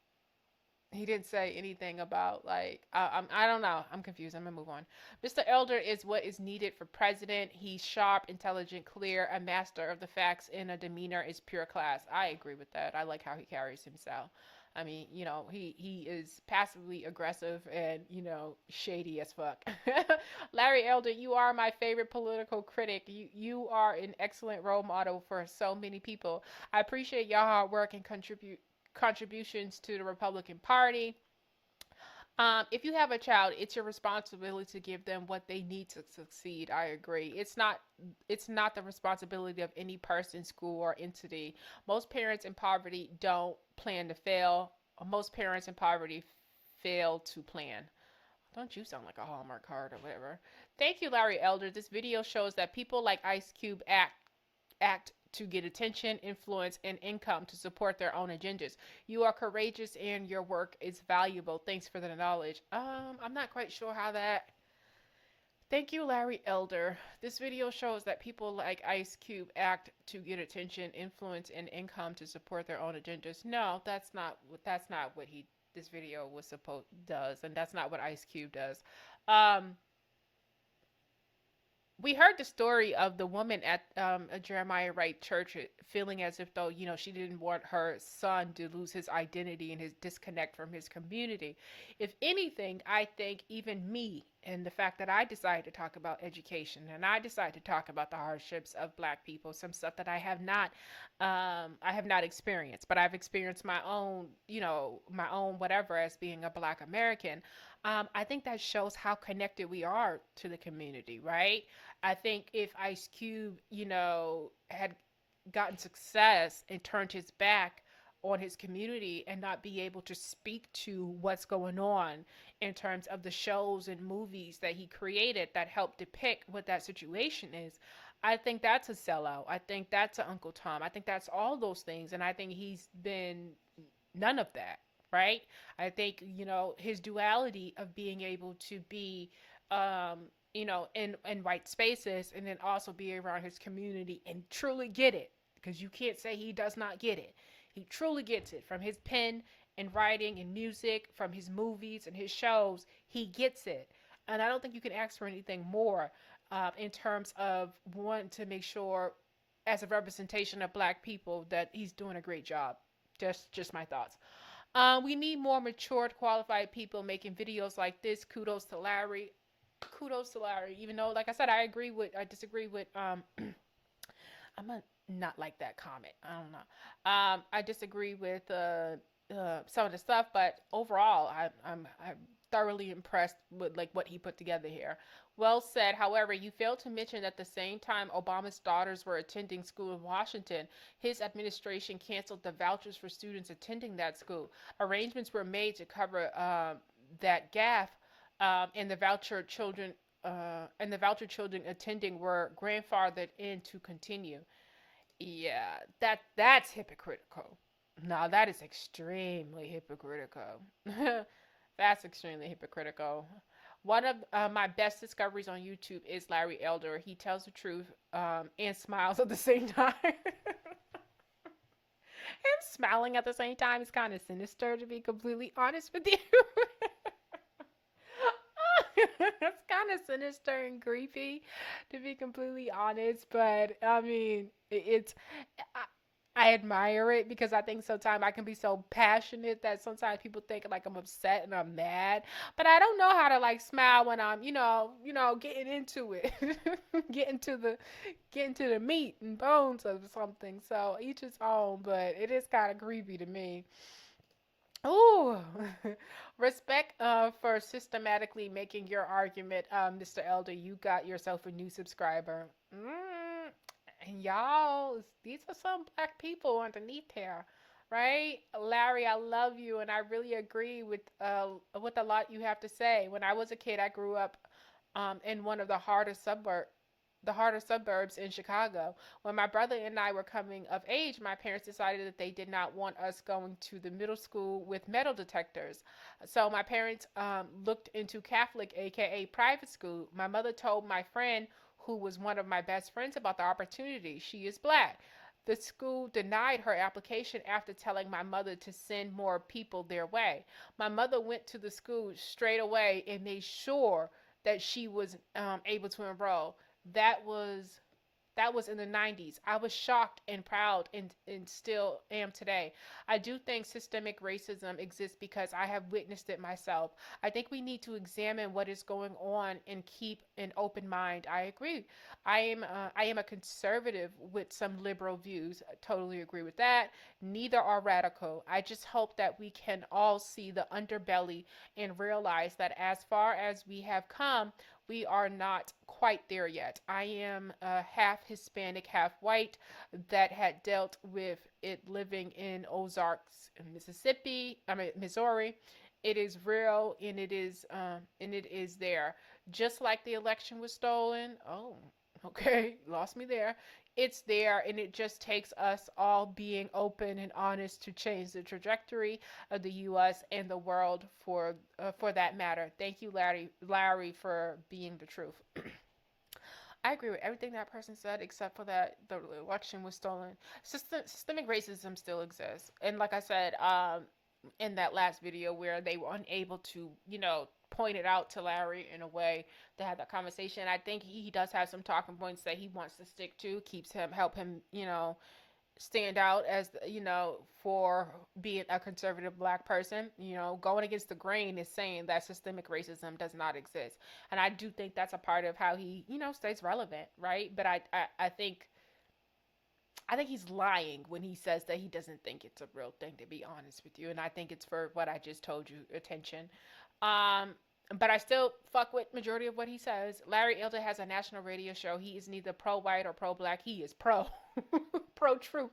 He didn't say anything about like I don't know. I'm confused. I'm gonna move on. Mr. Elder is what is needed for president. He's sharp, intelligent, clear, a master of the facts, and a demeanor is pure class. I agree with that. I like how he carries himself. I mean, he is passively aggressive and shady as fuck. Larry Elder, you are my favorite political critic. You are an excellent role model for so many people. I appreciate your hard work and contributions to the Republican Party. If you have a child, it's your responsibility to give them what they need to succeed. I agree. It's not the responsibility of any person, school, or entity. Most parents in poverty don't plan to fail. Most parents in poverty fail to plan. Don't you sound like a Hallmark card or whatever? Thank you, Larry Elder. This video shows that people like Ice Cube act to get attention, influence, and income to support their own agendas. You are courageous and your work is valuable. Thanks for the knowledge. I'm not quite sure how that. Thank you, Larry Elder. This video shows that people like Ice Cube act to get attention, influence, and income to support their own agendas. No, that's not what this video was supposed does, and that's not what Ice Cube does. We heard the story of the woman at a Jeremiah Wright church feeling as if though, she didn't want her son to lose his identity and his disconnect from his community. If anything, I think even me and the fact that I decided to talk about education and I decided to talk about the hardships of Black people, some stuff that I have not experienced, but I've experienced my own whatever as being a Black American. I think that shows how connected we are to the community, right? I think if Ice Cube, had gotten success and turned his back on his community and not be able to speak to what's going on in terms of the shows and movies that he created that help depict what that situation is, I think that's a sellout. I think that's an Uncle Tom. I think that's all those things. And I think he's been none of that. Right? I think, his duality of being able to be, in white spaces and then also be around his community and truly get it. Because you can't say he does not get it. He truly gets it from his pen and writing and music, from his movies and his shows. He gets it. And I don't think you can ask for anything more in terms of wanting to make sure, as a representation of Black people, that he's doing a great job. Just my thoughts. We need more matured, qualified people making videos like this. Kudos to Larry. Even though, like I said, I disagree with, I'm not like that comment. I don't know. I disagree with some of the stuff, but overall, I'm thoroughly impressed with what he put together here. Well said. However, you failed to mention that at the same time Obama's daughters were attending school in Washington, his administration canceled the vouchers for students attending that school. Arrangements were made to cover that gap, and the voucher children attending were grandfathered in to continue. Yeah, that's hypocritical. No, that is extremely hypocritical. That's extremely hypocritical. One of my best discoveries on YouTube is Larry Elder. He tells the truth and smiles at the same time. Him smiling at the same time is kind of sinister, to be completely honest with you. It's kind of sinister and creepy, to be completely honest. But I mean, I admire it because I think sometimes I can be so passionate that sometimes people think like I'm upset and I'm mad, but I don't know how to smile when I'm, getting into it, getting to the meat and bones of something. So each his own, but it is kind of creepy to me. Ooh, respect for systematically making your argument, Mr. Elder. You got yourself a new subscriber. And y'all, these are some Black people underneath here, right? Larry, I love you, and I really agree with a lot you have to say. When I was a kid, I grew up in one of the harder suburbs in Chicago. When my brother and I were coming of age, my parents decided that they did not want us going to the middle school with metal detectors. So my parents looked into Catholic, aka private school. My mother told my friend, who was one of my best friends, about the opportunity. She is Black. The school denied her application after telling my mother to send more people their way. My mother went to the school straight away and made sure that she was able to enroll. That was in the 90s. I was shocked and proud and still am today. I do think systemic racism exists because I have witnessed it myself. I think we need to examine what is going on and keep an open mind. I agree. I am a conservative with some liberal views. I totally agree with that. Neither are radical. I just hope that we can all see the underbelly and realize that as far as we have come, we are not quite there yet. I am half Hispanic, half white, that had dealt with it living in Ozarks, Missouri. It is real, and it is there. Just like the election was stolen. Oh, okay, lost me there. It's there, and it just takes us all being open and honest to change the trajectory of the U.S. and the world for that matter. Thank you, Larry, for being the truth. I agree with everything that person said, except for that the election was stolen. Systemic racism still exists, and like I said, in that last video where they were unable to, point it out to Larry in a way to have that conversation. I think he does have some talking points that he wants to stick to, help him, stand out as, for being a conservative Black person. Going against the grain is saying that systemic racism does not exist. And I do think that's a part of how he, stays relevant, right? But I think he's lying when he says that he doesn't think it's a real thing, to be honest with you. And I think it's for what I just told you, attention. But I still fuck with majority of what he says. Larry Elder has a national radio show. He is neither pro-white or pro-black. He is pro-true.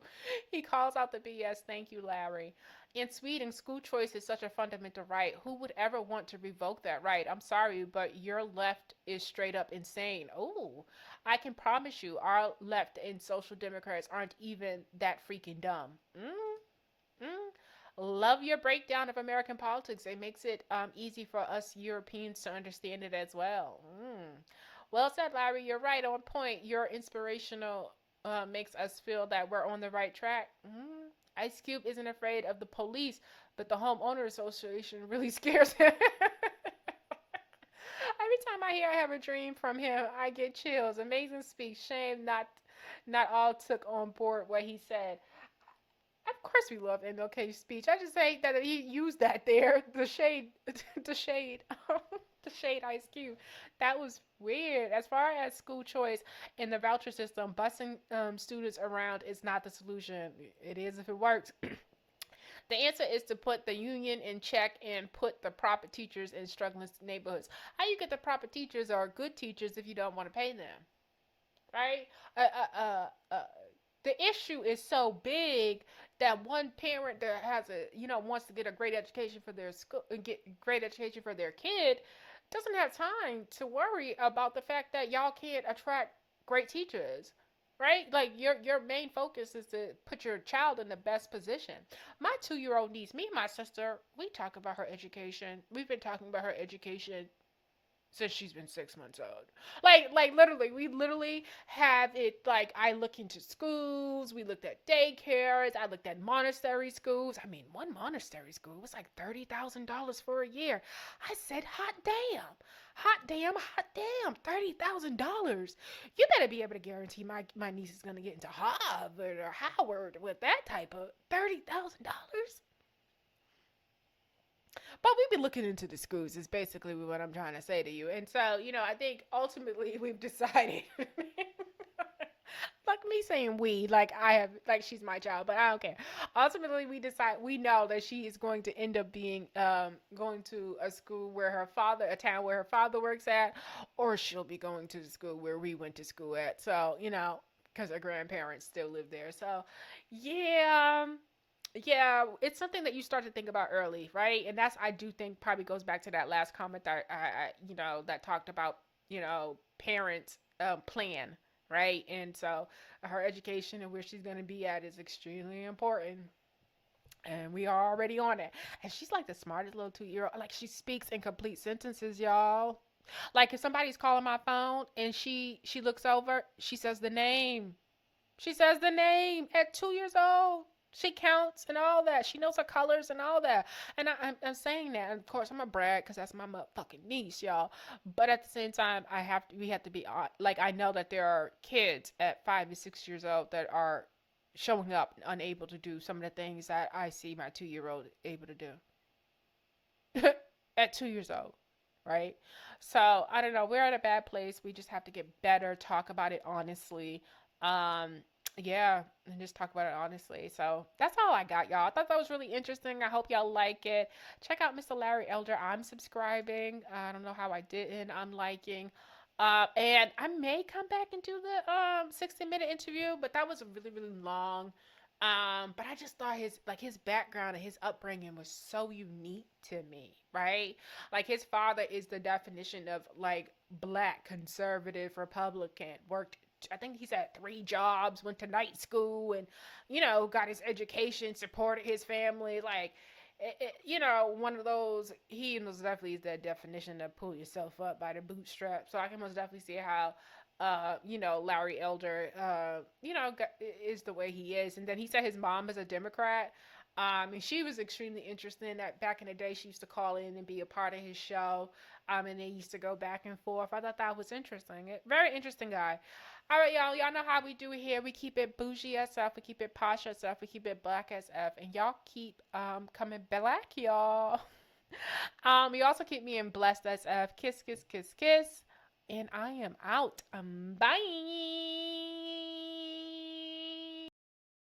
He calls out the BS. Thank you, Larry. In Sweden, school choice is such a fundamental right. Who would ever want to revoke that right? I'm sorry, but your left is straight up insane. Oh, I can promise you our left and social democrats aren't even that freaking dumb. Love your breakdown of American politics. It makes it easy for us Europeans to understand it as well. Well said, Larry. You're right on point. Your inspirational makes us feel that we're on the right track. Ice Cube isn't afraid of the police, but the homeowner association really scares him. Every time I hear I have a dream from him, I get chills. Amazing speech. Shame not all took on board what he said. Of course we love MLK's speech. I just hate that he used that there. The shade Ice Cube. That was weird. As far as school choice and the voucher system, busing students around is not the solution. It is if it works. The answer is to put the union in check and put the proper teachers in struggling neighborhoods. How you get the proper teachers or good teachers if you don't want to pay them? Right? The issue is so big that one parent that has wants to get a great education for their school, get great education for their kid, doesn't have time to worry about the fact that y'all can't attract great teachers, right? Like your main focus is to put your child in the best position. My 2-year-old niece, me and my sister, we talk about her education. We've been talking about her education since she's been 6 months old. Like literally, we literally have it. Like, I look into schools, we looked at daycares, I looked at monastery schools. I mean, one monastery school was like $30,000 for a year. I said, hot damn, $30,000. You better be able to guarantee my niece is gonna get into Harvard or Howard with that type of $30,000. But we've been looking into the schools is basically what I'm trying to say to you. And so, I think ultimately we've decided, like me saying she's my child, but I don't care. Ultimately we know that she is going to end up being, going to a school a town where her father works at, or she'll be going to the school where we went to school at. So, because her grandparents still live there. So, yeah, it's something that you start to think about early, right? And I do think probably goes back to that last comment that that talked about, parents plan, right? And so her education and where she's going to be at is extremely important. And we are already on it. And she's like the smartest little 2-year-old. Like, she speaks in complete sentences, y'all. Like, if somebody's calling my phone and she looks over, she says the name. She says the name at 2 years old. She counts and all that. She knows her colors and all that. And I'm saying that. And of course, I'm a brag because that's my motherfucking niece, y'all. But at the same time, we have to be like, I know that there are kids at 5 and 6 years old that are showing up unable to do some of the things that I see my 2-year-old able to do at 2 years old. Right? So I don't know. We're at a bad place. We just have to get better, talk about it honestly. Yeah, and just talk about it honestly. So that's all I got, y'all. I thought that was really interesting. I hope y'all like it. Check out Mr. Larry Elder. I'm subscribing. I don't know how I didn't. I'm liking. And I may come back and do the 60-minute interview, but that was really, really long. But I just thought his background and his upbringing was so unique to me, right? Like his father is the definition of like black conservative Republican. Worked, I think he's had 3 jobs, went to night school, and got his education, supported his family. Like, one of those. He most definitely is the definition of pull yourself up by the bootstraps. So I can most definitely see how Larry Elder, is the way he is. And then he said his mom is a Democrat. And she was extremely interesting. That back in the day, she used to call in and be a part of his show. And they used to go back and forth. I thought that was interesting. Very interesting guy. All right, y'all. Y'all know how we do it here. We keep it bougie SF. We keep it posh SF. We keep it black SF. And y'all keep coming black, y'all. You also keep me in blessed SF. Kiss, kiss, kiss, kiss. And I am out. Bye.